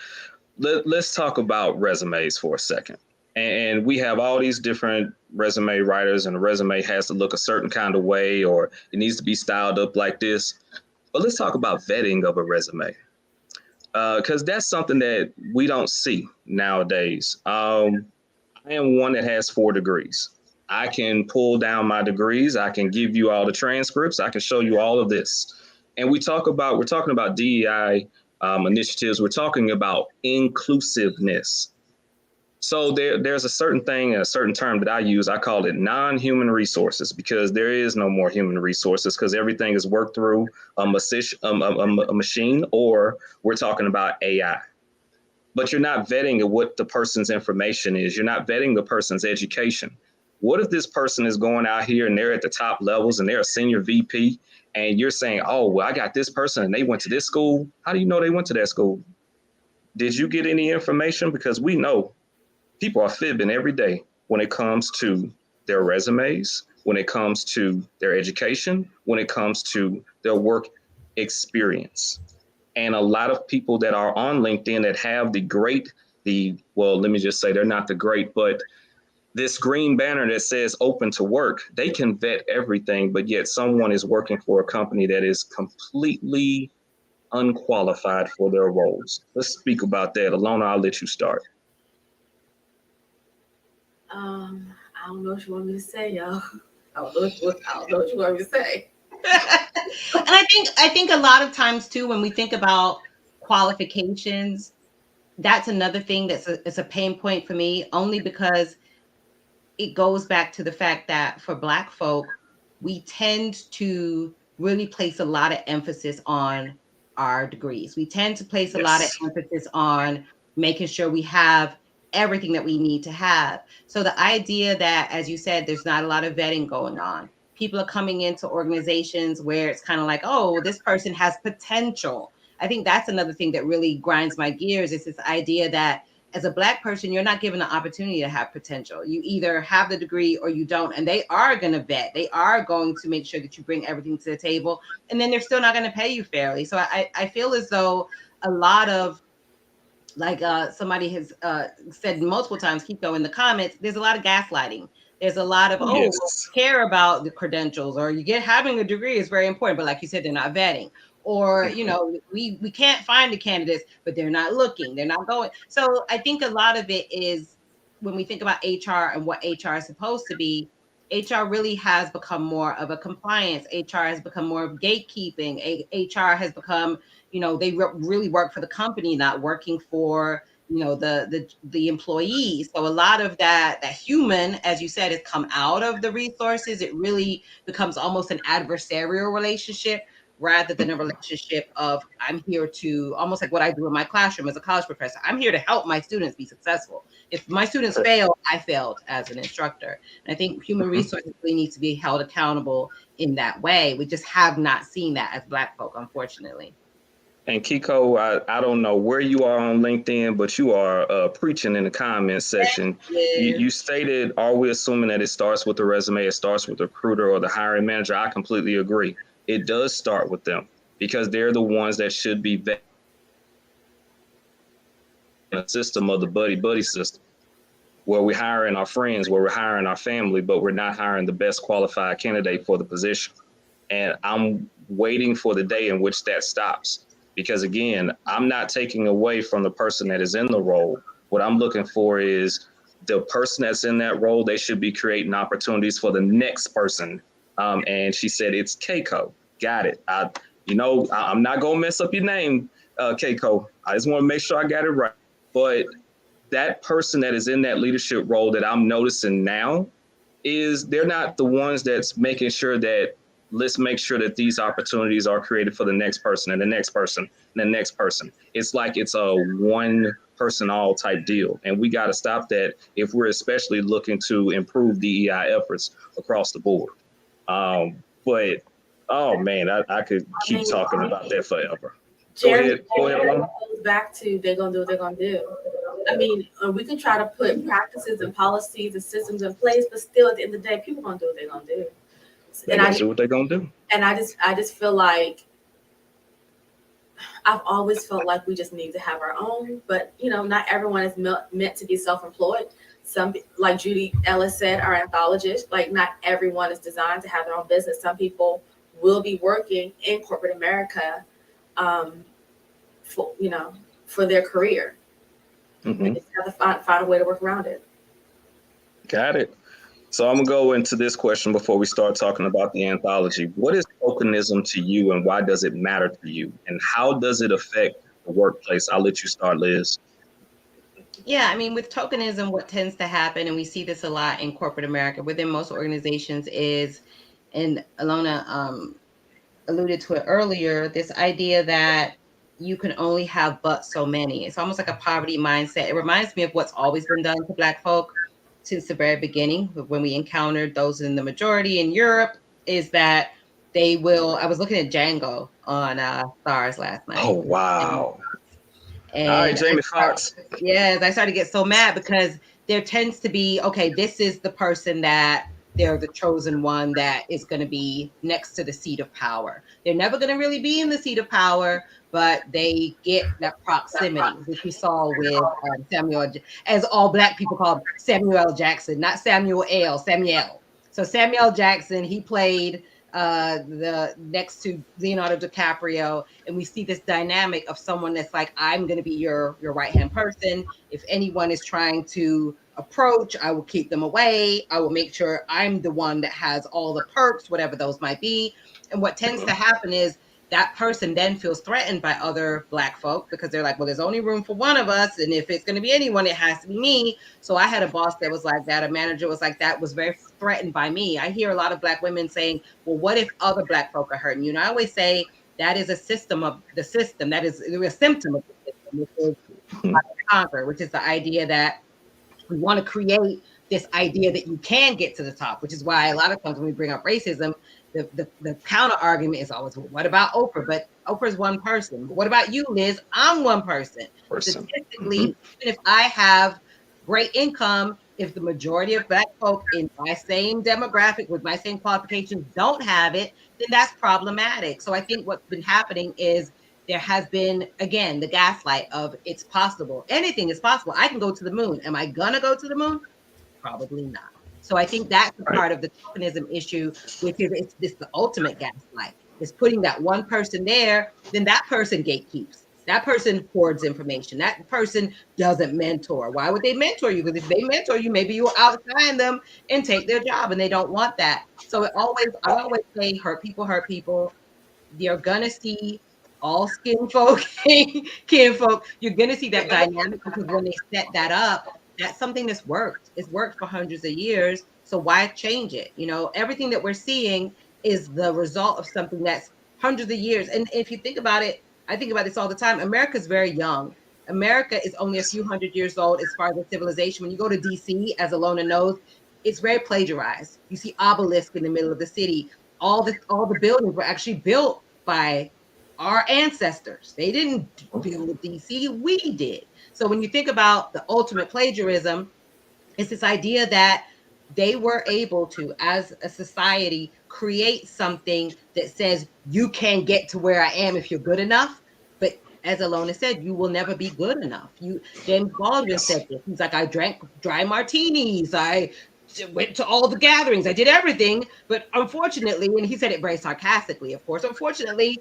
Let's talk about resumes for a second. And we have all these different resume writers, and the resume has to look a certain kind of way, or it needs to be styled up like this. But let's talk about vetting of a resume, because that's something that we don't see nowadays. I am one that has 4 degrees. I can pull down my degrees. I can give you all the transcripts. I can show you all of this. And we're talking about DEI initiatives. We're talking about inclusiveness. So there's a certain thing, a certain term that I use. I call it non-human resources, because there is no more human resources, because everything is worked through a machine, or we're talking about AI. But you're not vetting what the person's information is. You're not vetting the person's education. What if this person is going out here and they're at the top levels and they're a senior VP, and you're saying, oh, well, I got this person and they went to this school. How do you know they went to that school? Did you get any information? Because we know people are fibbing every day when it comes to their resumes, when it comes to their education, when it comes to their work experience. And a lot of people that are on LinkedIn that have well, let me just say they're not the great, but this green banner that says open to work, they can vet everything, but yet someone is working for a company that is completely unqualified for their roles. Let's speak about that. Elona, I'll let you start. I don't know what you want me to say, y'all. I don't know what you want me to say. And I think a lot of times too, when we think about qualifications, that's another thing it's a pain point for me, only because it goes back to the fact that for Black folk, we tend to really place a lot of emphasis on our degrees. We tend to place a lot of Yes. emphasis on making sure we have everything that we need to have. So the idea that, as you said, there's not a lot of vetting going on. People are coming into organizations where it's kind of like, oh, this person has potential. I think that's another thing that really grinds my gears, is this idea that as a Black person, you're not given the opportunity to have potential. You either have the degree or you don't. And they are going to vet. They are going to make sure that you bring everything to the table. And then they're still not going to pay you fairly. So I feel as though a lot of, like somebody has said multiple times, Kiko, in the comments, there's a lot of gaslighting. There's a lot of, Yes. care about the credentials, or having a degree is very important. But like you said, they're not vetting. Or, we can't find the candidates, but they're not looking. They're not going. So I think a lot of it is, when we think about HR and what HR is supposed to be, HR really has become more of a compliance. HR has become more of gatekeeping. HR has become, they really work for the company, not working for, the employees. So a lot of that human, as you said, has come out of the resources. It really becomes almost an adversarial relationship, rather than a relationship of, I'm here to, almost like what I do in my classroom as a college professor. I'm here to help my students be successful. If my students fail, I failed as an instructor. And I think human resources really need to be held accountable in that way. We just have not seen that as Black folk, unfortunately. And Kiko, I don't know where you are on LinkedIn, but you are preaching in the comments section. You stated, are we assuming that it starts with the resume, it starts with the recruiter or the hiring manager? I completely agree. It does start with them, because they're the ones that should be vetting a system of the buddy system, where we're hiring our friends, where we're hiring our family, but we're not hiring the best qualified candidate for the position. And I'm waiting for the day in which that stops. Because again, I'm not taking away from the person that is in the role. What I'm looking for is the person that's in that role, they should be creating opportunities for the next person. And she said, it's Keiko. Got it. I'm not going to mess up your name, Keiko. I just want to make sure I got it right. But that person that is in that leadership role that I'm noticing now, they're not the ones that's making sure that, let's make sure that these opportunities are created for the next person and the next person and the next person. It's like it's a one person all type deal. And we got to stop that if we're especially looking to improve DEI efforts across the board. But, oh man, I could keep talking about that forever. Go ahead, Elona. Goes back to, they're going to do what they're going to do. I mean, we can try to put practices and policies and systems in place, but still at the end of the day, people going to do what they're going to do. They do what they're gonna do. And I just feel like, I've always felt like we just need to have our own, but not everyone is meant to be self-employed. Some, like Judy Ellis said, are anthologists. Like, not everyone is designed to have their own business. Some people will be working in corporate America, for their career. Mm-hmm. They just have to find a way to work around it. Got it. So I'm going to go into this question before we start talking about the anthology. What is tokenism to you, and why does it matter to you? And how does it affect the workplace? I'll let you start, Liz. Yeah, I mean, with tokenism, what tends to happen, and we see this a lot in corporate America, within most organizations, is, and Elona alluded to it earlier, this idea that you can only have but so many. It's almost like a poverty mindset. It reminds me of what's always been done to Black folk. since the very beginning when we encountered those in the majority in Europe is that they will. I was looking at Django on Stars last Oh night. wow. All right, And Jamie Foxx. yes, I started to get so mad because there tends to be, okay, this is the person that they're the chosen one that is going to be next to the seat of power. They're never going to really be in the seat of power, but they get that proximity, which we saw with Samuel, as all Black people call him, Samuel Jackson, not Samuel L. Samuel. So Samuel Jackson, he played the next to Leonardo DiCaprio, and we see this dynamic of someone that's like, I'm going to be your right hand person. If anyone is trying to approach, I will keep them away. I will make sure I'm the one that has all the perks, whatever those might be. And what tends to happen is that person then feels threatened by other Black folk because they're like, well, there's only room for one of us, and if it's going to be anyone, it has to be me. So I had a boss that was like that, a manager was like that, was very threatened by me. I hear a lot of Black women saying, well, what if other Black folk are hurting you? And I always say that is a system of the system. That is a symptom of the system, which is conquer, which is the idea that we want to create this idea that you can get to the top, which is why a lot of times when we bring up racism, the counter argument is always, well, what about Oprah? But Oprah's one person. But what about you, Liz? I'm one person. Person. Statistically, even if I have great income, if the majority of Black folk in my same demographic with my same qualifications don't have it, then that's problematic. So I think what's been happening is there has been, again, the gaslight of it's possible. Anything is possible. I can go to the moon. Am I going to go to the moon? Probably not. So I think that's the part of the tokenism issue, which is it's this the ultimate gaslight. Is putting that one person there, then that person gatekeeps. That person hoards information. That person doesn't mentor. Why would they mentor you? Because if they mentor you, maybe you'll outshine them and take their job, and they don't want that. So I always say, hurt people hurt people. You're gonna see all skin folk, kin folk. You're gonna see that dynamic because when they set that up, that's something that's worked. It's worked for hundreds of years. So why change it? You know, everything that we're seeing is the result of something that's hundreds of years. And if you think about it, I think about this all the time. America's very young. America is only a few hundred years old as far as the civilization. When you go to DC, as Elona knows, it's very plagiarized. You see obelisk in the middle of the city. All the buildings were actually built by our ancestors. They didn't build DC, we did. So when you think about the ultimate plagiarism, it's this idea that they were able to, as a society, create something that says you can get to where I am if you're good enough. But as Alona said, you will never be good enough. James Baldwin said this. He's like, I drank dry martinis. I went to all the gatherings. I did everything. But unfortunately, and he said it very sarcastically, of course, unfortunately,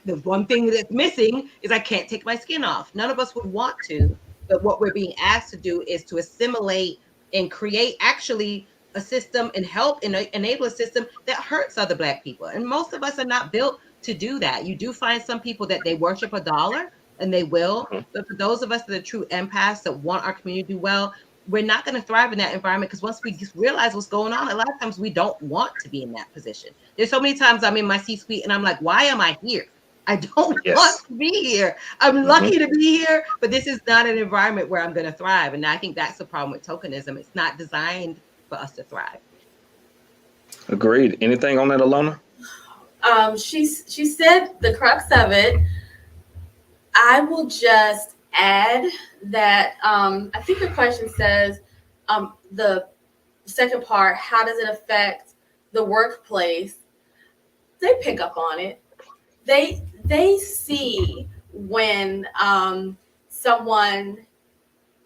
the one thing that's missing is I can't take my skin off. None of us would want to, but what we're being asked to do is to assimilate and create actually a system and help enable a system that hurts other Black people. And most of us are not built to do that. You do find some people that they worship a dollar and they will, but for those of us that are true empaths that want our community to do well, we're not going to thrive in that environment because once we just realize what's going on, a lot of times we don't want to be in that position. There's so many times I'm in my C-suite and I'm like, why am I here? I don't want to be here. I'm lucky to be here, but this is not an environment where I'm going to thrive. And I think that's the problem with tokenism. It's not designed for us to thrive. Agreed. Anything on that, Elona? She said the crux of it. I will just add that I think the question says the second part, how does it affect the workplace? They pick up on it. They see when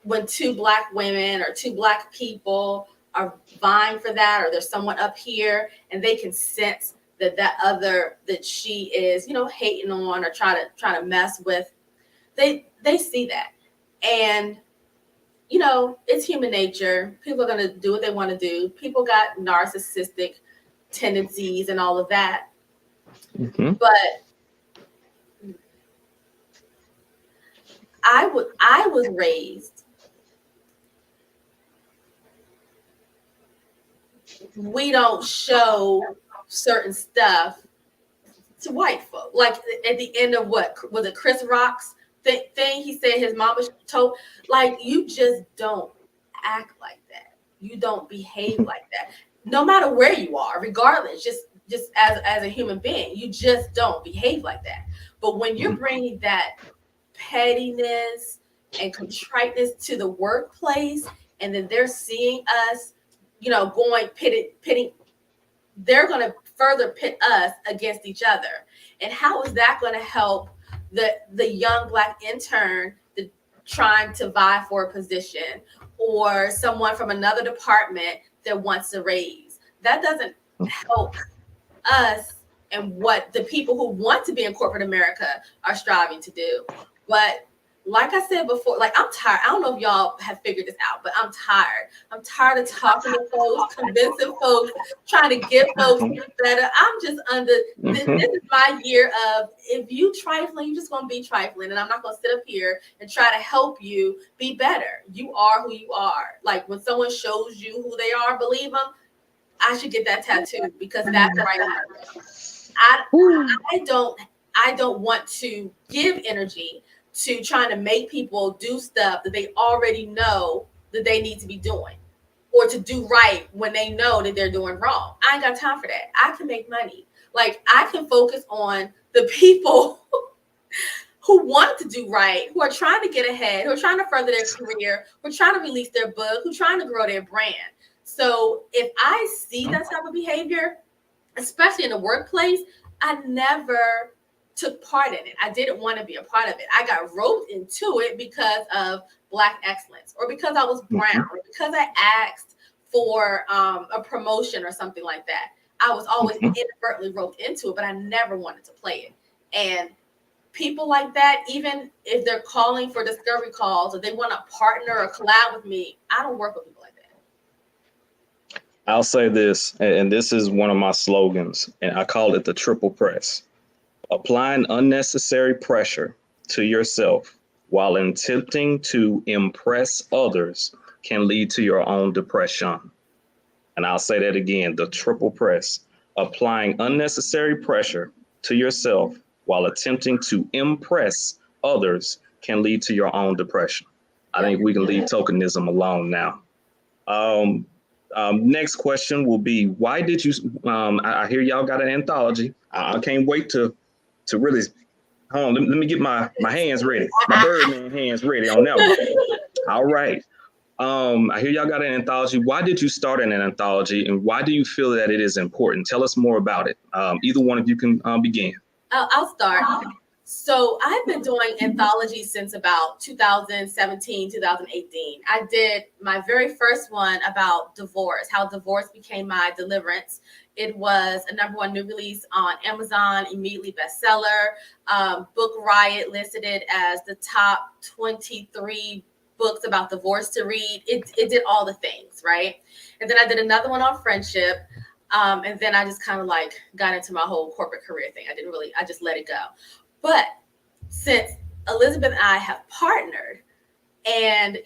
when two Black women or two Black people are vying for that, or there's someone up here and they can sense that she is, hating on or trying to mess with. They see that. And it's human nature. People are going to do what they want to do. People got narcissistic tendencies and all of that. But I was raised, we don't show certain stuff to white folk. Like at the end of what was it, Chris Rock's thing? He said his mama told, like, you just don't act like that. you don't behave like that. No matter where you are, regardless, just as a human being, you just don't behave like that. But when you're bringing that pettiness and contriteness to the workplace, and then they're seeing us, going pitting, they're going to further pit us against each other. And how is that going to help the young Black intern trying to vie for a position, or someone from another department that wants a raise? That doesn't help us and what the people who want to be in corporate America are striving to do. But like I said before, like, I'm tired. I don't know if y'all have figured this out, but I'm tired. I'm tired of talking to folks, convincing folks, trying to get folks better. I'm just under this is my year of, if you trifling, you're just gonna be trifling. And I'm not gonna sit up here and try to help you be better. You are who you are. Like, when someone shows you who they are, believe them. I should get that tattoo, because that's right. I don't want to give energy to trying to make people do stuff that they already know that they need to be doing, or to do right when they know that they're doing wrong. I ain't got time for that. I can make money. Like, I can focus on the people who want to do right, who are trying to get ahead, who are trying to further their career, who are trying to release their book, who are trying to grow their brand. So if I see that type of behavior, especially in the workplace, I never took part in it. I didn't want to be a part of it. I got roped into it because of Black excellence, or because I was brown, or because I asked for a promotion or something like that. I was always inadvertently roped into it, but I never wanted to play it. And people like that, even if they're calling for discovery calls, or they want to partner or collab with me, I don't work with people like that. I'll say this, and this is one of my slogans, and I call it the triple press. Applying unnecessary pressure to yourself while attempting to impress others can lead to your own depression. And I'll say that again, the triple press. Applying unnecessary pressure to yourself while attempting to impress others can lead to your own depression. I think we can leave tokenism alone now. Next question will be, why did you, I hear y'all got an anthology. I can't wait to really, hold on, let me get my hands ready, my Birdman hands ready on that one. All right. I hear y'all got an anthology. Why did you start an anthology, and why do you feel that it is important? Tell us more about it. Either one of you can begin. I'll start. So I've been doing anthologies since about 2017, 2018. I did my very first one about divorce, how divorce became my deliverance. It was a #1 new release on Amazon, immediately bestseller. Book Riot listed it as the top 23 books about divorce to read. It did all the things, right? And then I did another one on friendship. And then I just kind of like got into my whole corporate career thing. I just let it go. But since Elizabeth and I have partnered, and,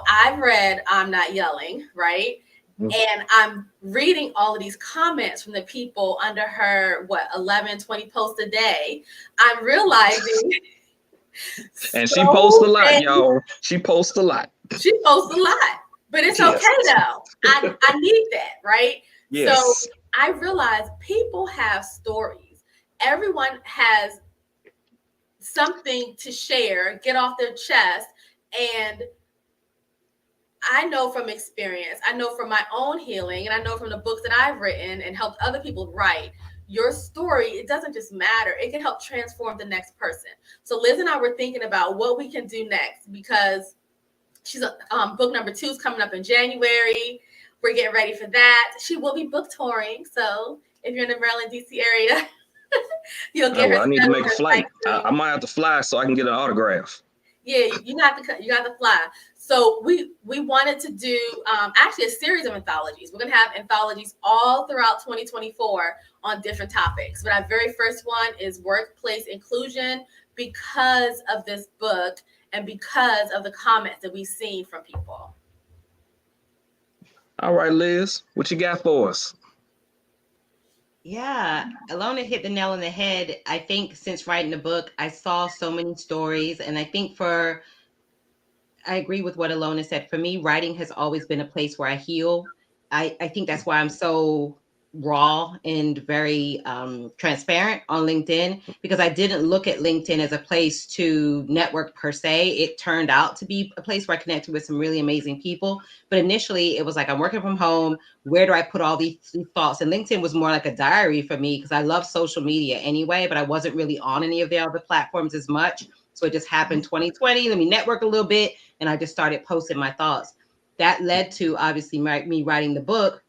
I've read I'm Not Yelling, right? And I'm reading all of these comments from the people under her, 11, 20 posts a day. I'm realizing. And she posts a lot, y'all. She posts a lot. She posts a lot. But it's okay, though. I need that, right? Yes. So I realized people have stories. Everyone has something to share, get off their chest. And I know from experience, I know from my own healing, and I know from the books that I've written and helped other people write, your story, it doesn't just matter. It can help transform the next person. So Liz and I were thinking about what we can do next, because she's book #2 is coming up in January. We're getting ready for that. She will be book touring. So if you're in the Maryland, DC area, you'll get her. I need to make a flight. I might have to fly so I can get an autograph. Yeah, you got to fly. So we wanted to do actually a series of anthologies. We're going to have anthologies all throughout 2024 on different topics. But our very first one is workplace inclusion, because of this book and because of the comments that we've seen from people. All right, Liz, what you got for us? Yeah, Elona hit the nail on the head. I think since writing the book, I saw so many stories, and I think I agree with what Alona said. For me, writing has always been a place where I heal. I think that's why I'm so raw and very transparent on LinkedIn, because I didn't look at LinkedIn as a place to network per se. It turned out to be a place where I connected with some really amazing people. But initially, it was like, I'm working from home. Where do I put all these thoughts? And LinkedIn was more like a diary for me because I love social media anyway, but I wasn't really on any of the other platforms as much. So it just happened 2020. Let me network a little bit. And I just started posting my thoughts. That led to obviously me writing the book,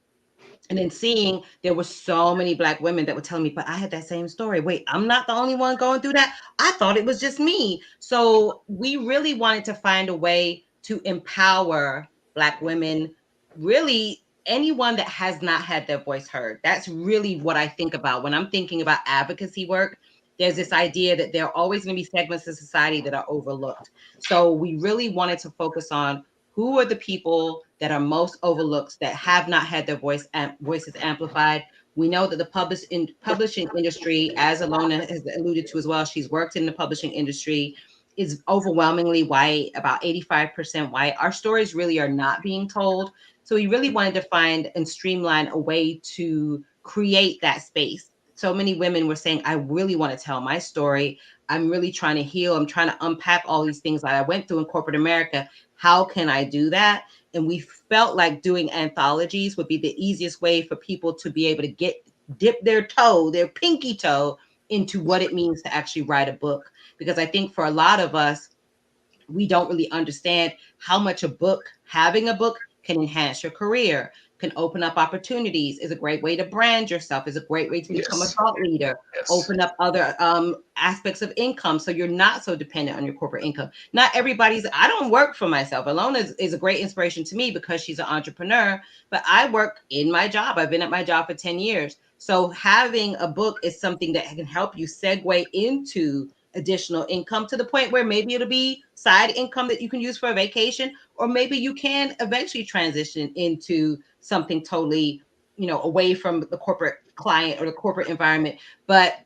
and then seeing there were so many Black women that were telling me, but I had that same story. Wait, I'm not the only one going through that. I thought it was just me. So we really wanted to find a way to empower Black women, really anyone that has not had their voice heard. That's really what I think about when I'm thinking about advocacy work. There's this idea that there are always going to be segments of society that are overlooked. So we really wanted to focus on who are the people that are most overlooked, that have not had their voices amplified. We know that the publishing industry, as Alona has alluded to as well, she's worked in the publishing industry, is overwhelmingly white, about 85% white. Our stories really are not being told. So we really wanted to find and streamline a way to create that space. So many women were saying, I really want to tell my story. I'm really trying to heal. I'm trying to unpack all these things that I went through in corporate America. How can I do that? And we felt like doing anthologies would be the easiest way for people to be able to dip their toe, their pinky toe, into what it means to actually write a book. Because I think for a lot of us, we don't really understand how much having a book can enhance your career, can open up opportunities, is a great way to brand yourself, is a great way to become a Yes. thought leader, Yes. open up other aspects of income so you're not so dependent on your corporate income. Not everybody's, I don't work for myself. Alona is a great inspiration to me because she's an entrepreneur, but I work in my job. I've been at my job for 10 years. So having a book is something that can help you segue into additional income to the point where maybe it'll be side income that you can use for a vacation, or maybe you can eventually transition into something totally, away from the corporate client or the corporate environment. But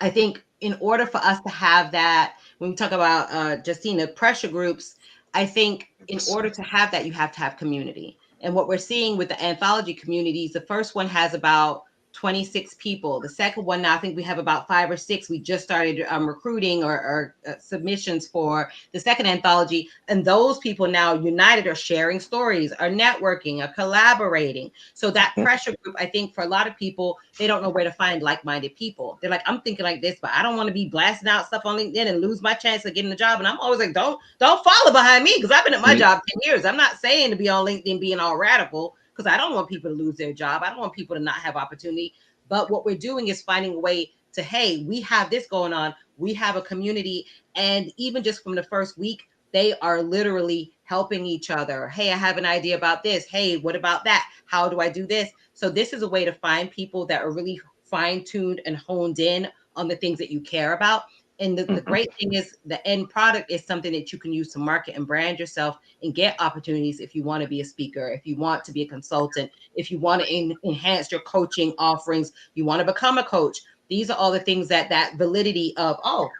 I think in order for us to have that, when we talk about Justina, pressure groups, I think in order to have that, you have to have community. And what we're seeing with the anthology communities, the first one has about 26 people. The second one now, I think we have about 5 or 6. We just started recruiting or submissions for the second anthology. And those people now united are sharing stories, are networking, are collaborating. So that pressure group, I think for a lot of people, they don't know where to find like-minded people. They're like, I'm thinking like this, but I don't want to be blasting out stuff on LinkedIn and lose my chance of getting a job. And I'm always like, don't follow behind me, because I've been at my job 10 years. I'm not saying to be on LinkedIn being all radical, because I don't want people to lose their job. I don't want people to not have opportunity. But what we're doing is finding a way to, hey, we have this going on. We have a community. And even just from the first week, they are literally helping each other. Hey, I have an idea about this. Hey, what about that? How do I do this? So this is a way to find people that are really fine-tuned and honed in on the things that you care about. And the great thing is the end product is something that you can use to market and brand yourself and get opportunities if you want to be a speaker, if you want to be a consultant, if you want to enhance your coaching offerings, you want to become a coach. These are all the things that validity of, oh,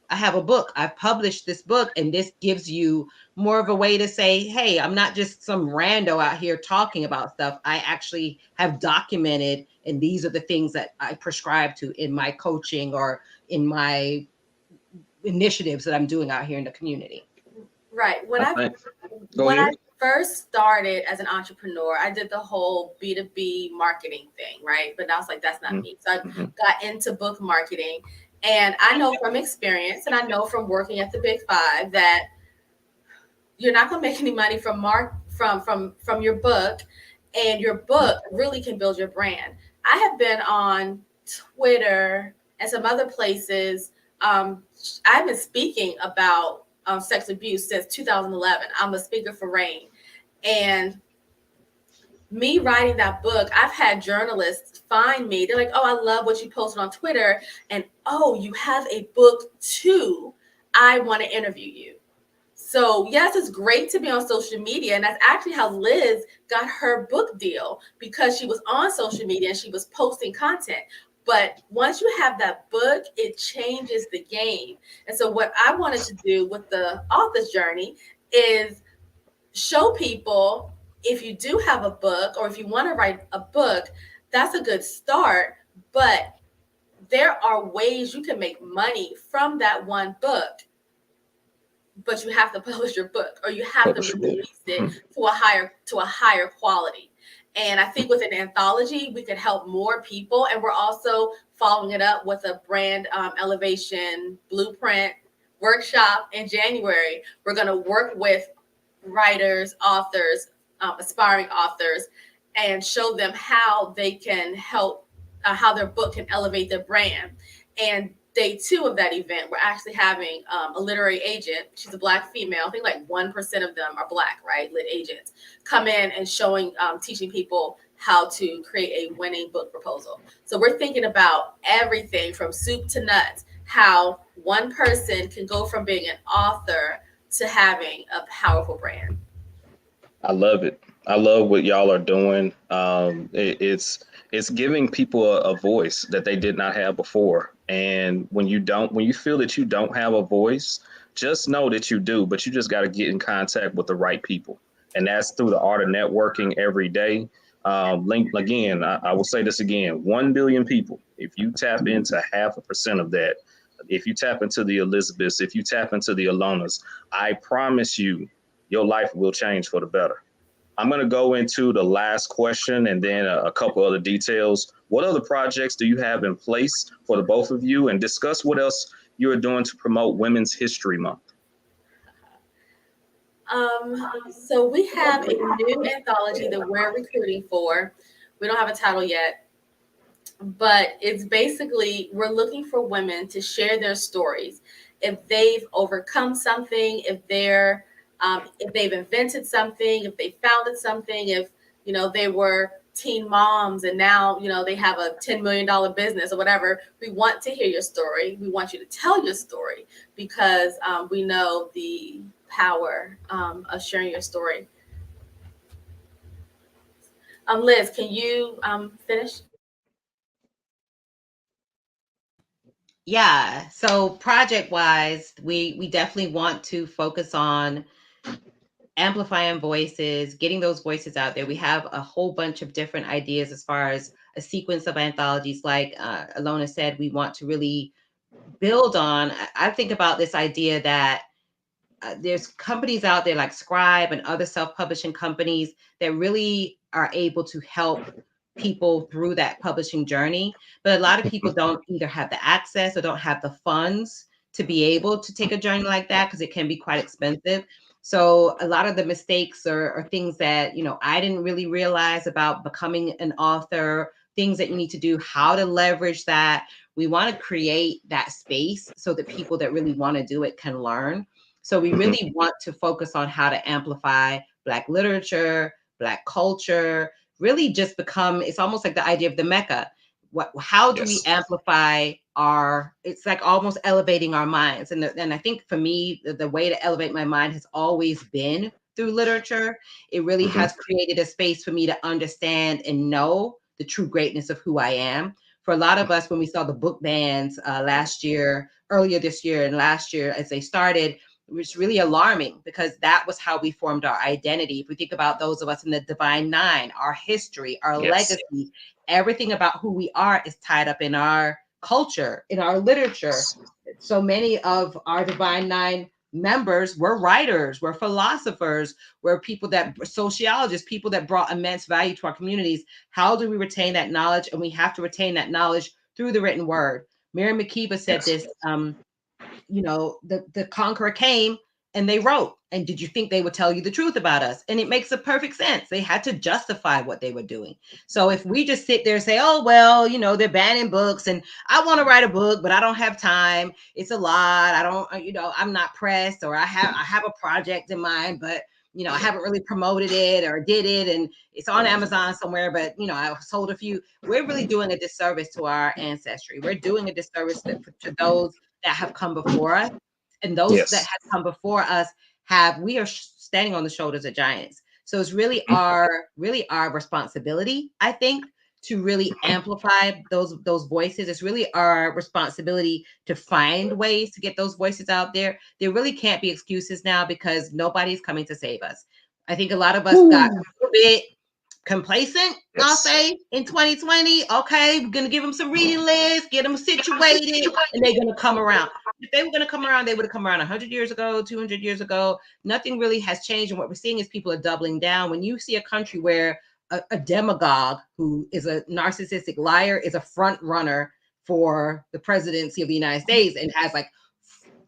I have a book, I've published this book, and this gives you more of a way to say, hey, I'm not just some rando out here talking about stuff. I actually have documented, and these are the things that I prescribe to in my coaching or in my initiatives that I'm doing out here in the community. Right. I think. Go When I ahead. first started as an entrepreneur, I did the whole B2B marketing thing, right? But I was like, that's not me. So I got into book marketing. And I know from experience, and I know from working at the Big Five, that you're not going to make any money from your book, and your book really can build your brand. I have been on Twitter and some other places. I've been speaking about sex abuse since 2011. I'm a speaker for RAIN. And me writing that book, I've had journalists find me. They're like, oh, I love what you posted on Twitter. And, oh, you have a book too. I want to interview you. So, yes, it's great to be on social media. And that's actually how Liz got her book deal, because she was on social media and she was posting content. But once you have that book, it changes the game. And so what I wanted to do with the author's journey is show people, if you do have a book or if you want to write a book, that's a good start. But there are ways you can make money from that one book, but you have to publish your book or you have to Publish your book. release it to a higher quality. And I think with an anthology, we could help more people. And we're also following it up with a brand elevation blueprint workshop in January. We're going to work with writers, authors, aspiring authors, and show them how they can help, how their book can elevate their brand. And day two of that event, we're actually having a literary agent. She's a Black female. I think like 1% of them are Black, right? Lit agents come in and showing, teaching people how to create a winning book proposal. So we're thinking about everything from soup to nuts, how one person can go from being an author to having a powerful brand. I love it. I love what y'all are doing. It's giving people a voice that they did not have before. And when you feel that you don't have a voice, just know that you do. But you just got to get in contact with the right people, and that's through the art of networking every day. Link again. I will say this again: 1 billion people. If you tap into 0.5% of that, if you tap into the Elizabeths, if you tap into the Elonas, I promise you, your life will change for the better. I'm going to go into the last question and then a couple other details. What other projects do you have in place for the both of you, and discuss what else you are doing to promote Women's History Month? So we have a new anthology that we're recruiting for. We don't have a title yet, but it's basically we're looking for women to share their stories. If they've overcome something, if they've invented something, if they founded something, if they were teen moms and now they have a $10 million business or whatever. We want to hear your story. We want you to tell your story because we know the power of sharing your story. Liz, can you finish? Yeah. So project wise, we definitely want to focus on amplifying voices, getting those voices out there. We have a whole bunch of different ideas as far as a sequence of anthologies. Like Elona said, we want to really build on. I think about this idea that there's companies out there like Scribe and other self-publishing companies that really are able to help people through that publishing journey. But a lot of people don't either have the access or don't have the funds to be able to take a journey like that because it can be quite expensive. So a lot of the mistakes are things that, I didn't really realize about becoming an author, things that you need to do, how to leverage that. We want to create that space so that people that really want to do it can learn. So we Mhm. really want to focus on how to amplify Black literature, Black culture, really just become, it's almost like the idea of the Mecca. How do we Yes. amplify it's like almost elevating our minds. And I think for me, the way to elevate my mind has always been through literature. It really Hmm. has created a space for me to understand and know the true greatness of who I am. For a lot of us, when we saw the book bans earlier this year and last year as they started, it was really alarming because that was how we formed our identity. If we think about those of us in the Divine Nine, our history, our Yes. legacy, everything about who we are is tied up in our culture, in our literature. So many of our Divine Nine members were writers, were philosophers, were sociologists, people that brought immense value to our communities. How do we retain that knowledge? And we have to retain that knowledge through the written word. Mary McKeeba said Yes. this, the conqueror came and they wrote. And did you think they would tell you the truth about us? And it makes a perfect sense. They had to justify what they were doing. So if we just sit there and say, oh, well, they're banning books and I want to write a book, but I don't have time. It's a lot. I don't, I'm not pressed, or I have a project in mind, but I haven't really promoted it or did it. And it's on Amazon somewhere, but I sold a few. We're really doing a disservice to our ancestry. We're doing a disservice to those that have come before us, and those that Yes. have come before us we are standing on the shoulders of giants. So it's really Mhm. our responsibility, I think, to really amplify those voices. It's really our responsibility to find ways to get those voices out there. There really can't be excuses now because nobody's coming to save us. I think a lot of us got a bit complacent, I'll say, in 2020. Okay, we're gonna give them some reading lists, get them situated, and they're gonna come around. If they were gonna come around, they would have come around 100 years ago, 200 years ago. Nothing really has changed, and what we're seeing is people are doubling down. When you see a country where a demagogue who is a narcissistic liar is a front runner for the presidency of the United States and has like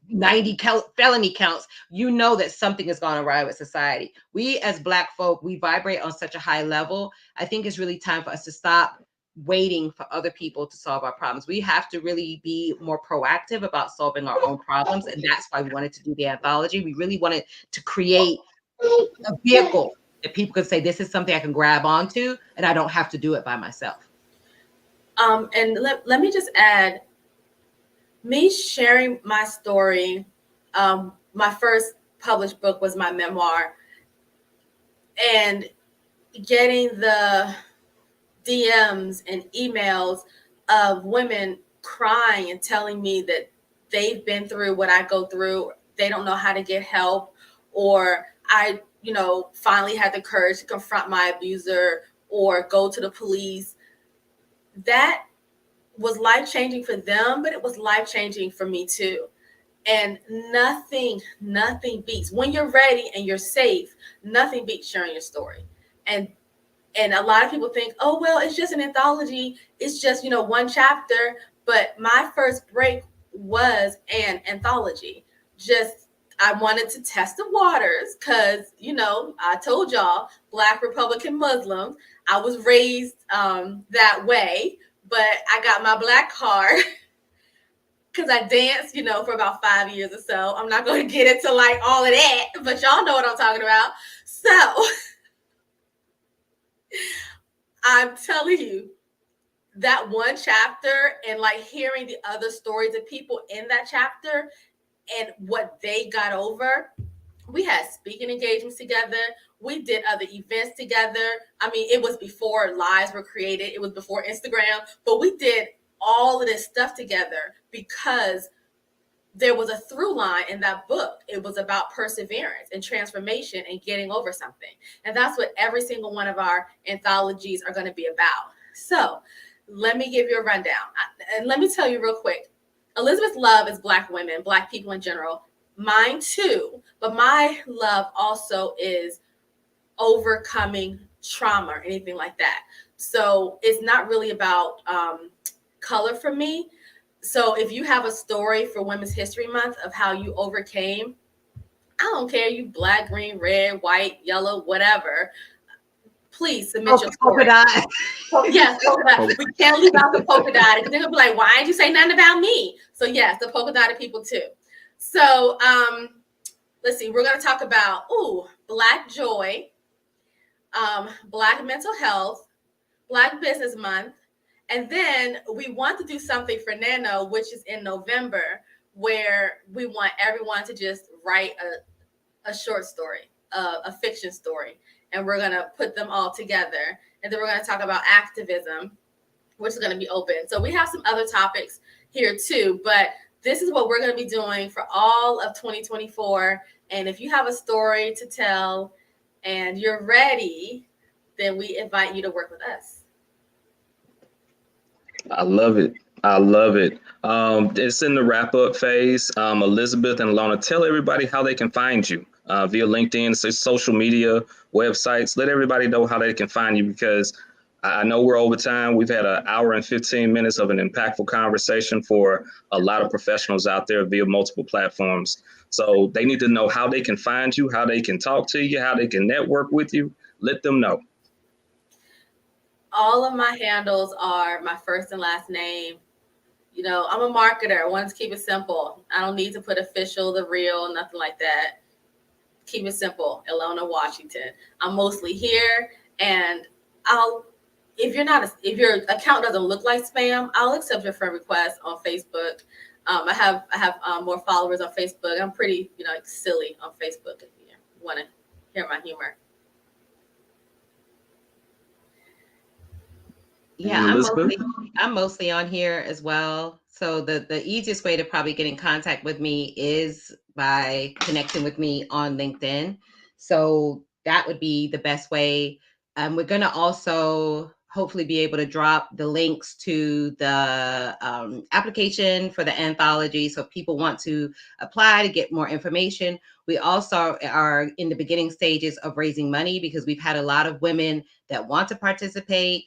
90 felony counts, you know that something is going awry with society. We as Black folk, we vibrate on such a high level. I think it's really time for us to stop waiting for other people to solve our problems. We have to really be more proactive about solving our own problems. And that's why we wanted to do the anthology. We really wanted to create a vehicle that people could say, this is something I can grab onto and I don't have to do it by myself. And let me just add, me sharing my story, my first published book was my memoir, and getting the DMs and emails of women crying and telling me that they've been through what I go through, they don't know how to get help, or I, finally had the courage to confront my abuser or go to the police. That was life-changing for them, but it was life-changing for me too. And nothing beats, when you're ready and you're safe, nothing beats sharing your story. And a lot of people think, oh, well, it's just an anthology. It's just, one chapter. But my first break was an anthology. I wanted to test the waters because, I told y'all, Black Republican Muslims, I was raised that way. But I got my Black card because I danced, for about 5 years or so. I'm not going to get into like all of that, but y'all know what I'm talking about. So I'm telling you, that one chapter and like hearing the other stories of people in that chapter and what they got over. We had speaking engagements together. We did other events together. I mean, it was before lives were created. It was before Instagram, but we did all of this stuff together because there was a through line in that book. It was about perseverance and transformation and getting over something. And that's what every single one of our anthologies are going to be about. So let me give you a rundown. And let me tell you real quick. Elizabeth's love is Black women, Black people in general. Mine too. But my love also is overcoming trauma or anything like that. So it's not really about color for me. So if you have a story for Women's History Month of how you overcame, I don't care, you Black, green, red, white, yellow, whatever, please submit your story. Polka dot. Yes, polka dot. We can't leave out the polka dot because they're gonna be like, why didn't you say nothing about me? So yes, the polka dotted people too. So let's see, we're gonna talk about Black joy, Black mental health, Black Business Month. And then we want to do something for Nano, which is in November, where we want everyone to just write a short story, a fiction story. And we're going to put them all together. And then we're going to talk about activism, which is going to be open. So we have some other topics here too, but this is what we're going to be doing for all of 2024. And if you have a story to tell and you're ready, then we invite you to work with us. I love it. I love it. It's in the wrap up phase. Elizabeth and Elona, tell everybody how they can find you via LinkedIn, social media, websites. Let everybody know how they can find you because I know we're over time. We've had an hour and 15 minutes of an impactful conversation for a lot of professionals out there via multiple platforms. So they need to know how they can find you, how they can talk to you, how they can network with you. Let them know. All of my handles are my first and last name. I'm a marketer. I want to keep it simple. I don't need to put official, the real, nothing like that. Keep it simple. Elona Washington. I'm mostly here, and if your account doesn't look like spam, I'll accept your friend request on Facebook. I have more followers on Facebook. I'm pretty, silly on Facebook if you want to hear my humor. And Yeah, Elizabeth? I'm mostly on here as well. So the easiest way to probably get in contact with me is by connecting with me on LinkedIn. So that would be the best way. We're gonna also hopefully be able to drop the links to the application for the anthology. So if people want to apply to get more information, we also are in the beginning stages of raising money because we've had a lot of women that want to participate,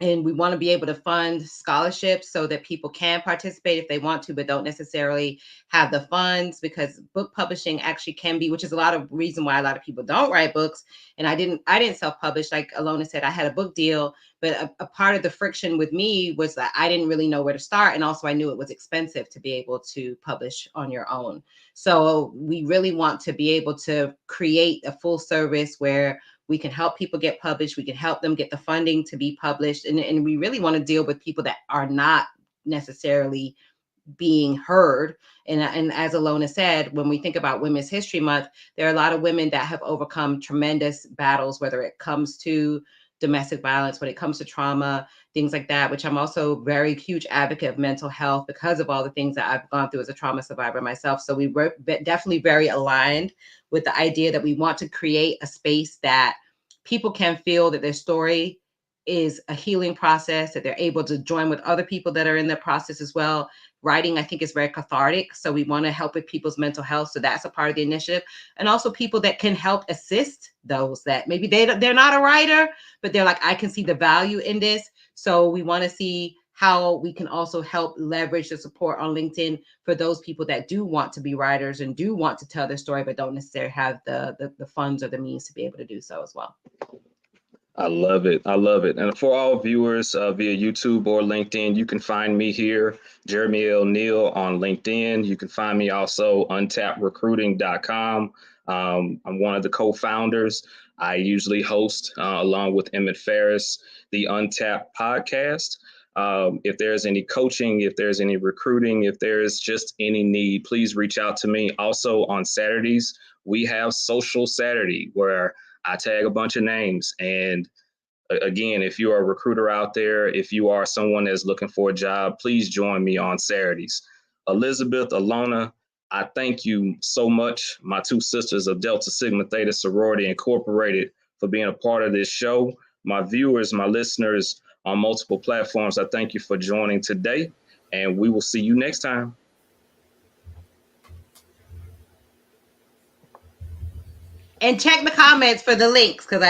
and we want to be able to fund scholarships so that people can participate if they want to but don't necessarily have the funds, because book publishing actually can be, which is a lot of reason why a lot of people don't write books. And I didn't self-publish. Like Elona said, I had a book deal, but a part of the friction with me was that I didn't really know where to start, and also I knew it was expensive to be able to publish on your own. So we really want to be able to create a full service where we can help people get published. We can help them get the funding to be published. And we really want to deal with people that are not necessarily being heard. And as Elona said, when we think about Women's History Month, there are a lot of women that have overcome tremendous battles, whether it comes to domestic violence, when it comes to trauma, things like that, which I'm also very huge advocate of mental health because of all the things that I've gone through as a trauma survivor myself. So we were definitely very aligned with the idea that we want to create a space that people can feel that their story is a healing process, that they're able to join with other people that are in the process as well. Writing, I think, is very cathartic. So we want to help with people's mental health. So that's a part of the initiative. And also people that can help assist those that maybe they're not a writer, but they're like, I can see the value in this. So we want to see how we can also help leverage the support on LinkedIn for those people that do want to be writers and do want to tell their story, but don't necessarily have the funds or the means to be able to do so as well. I love it. I love it. And for all viewers via YouTube or LinkedIn, you can find me here, Jeremy L. Neal on LinkedIn. You can find me also untappedrecruiting.com. I'm one of the co-founders. I usually host, along with Emmett Ferris, the Untapped podcast. If there's any coaching, if there's any recruiting, if there's just any need, please reach out to me. Also on Saturdays, we have Social Saturday, where I tag a bunch of names. And again, if you are a recruiter out there, if you are someone that's looking for a job, please join me on Saturdays. Elizabeth, Elona, I thank you so much, my two sisters of Delta Sigma Theta Sorority Incorporated, for being a part of this show. My viewers, my listeners on multiple platforms, I thank you for joining today, and we will see you next time. And check the comments for the links because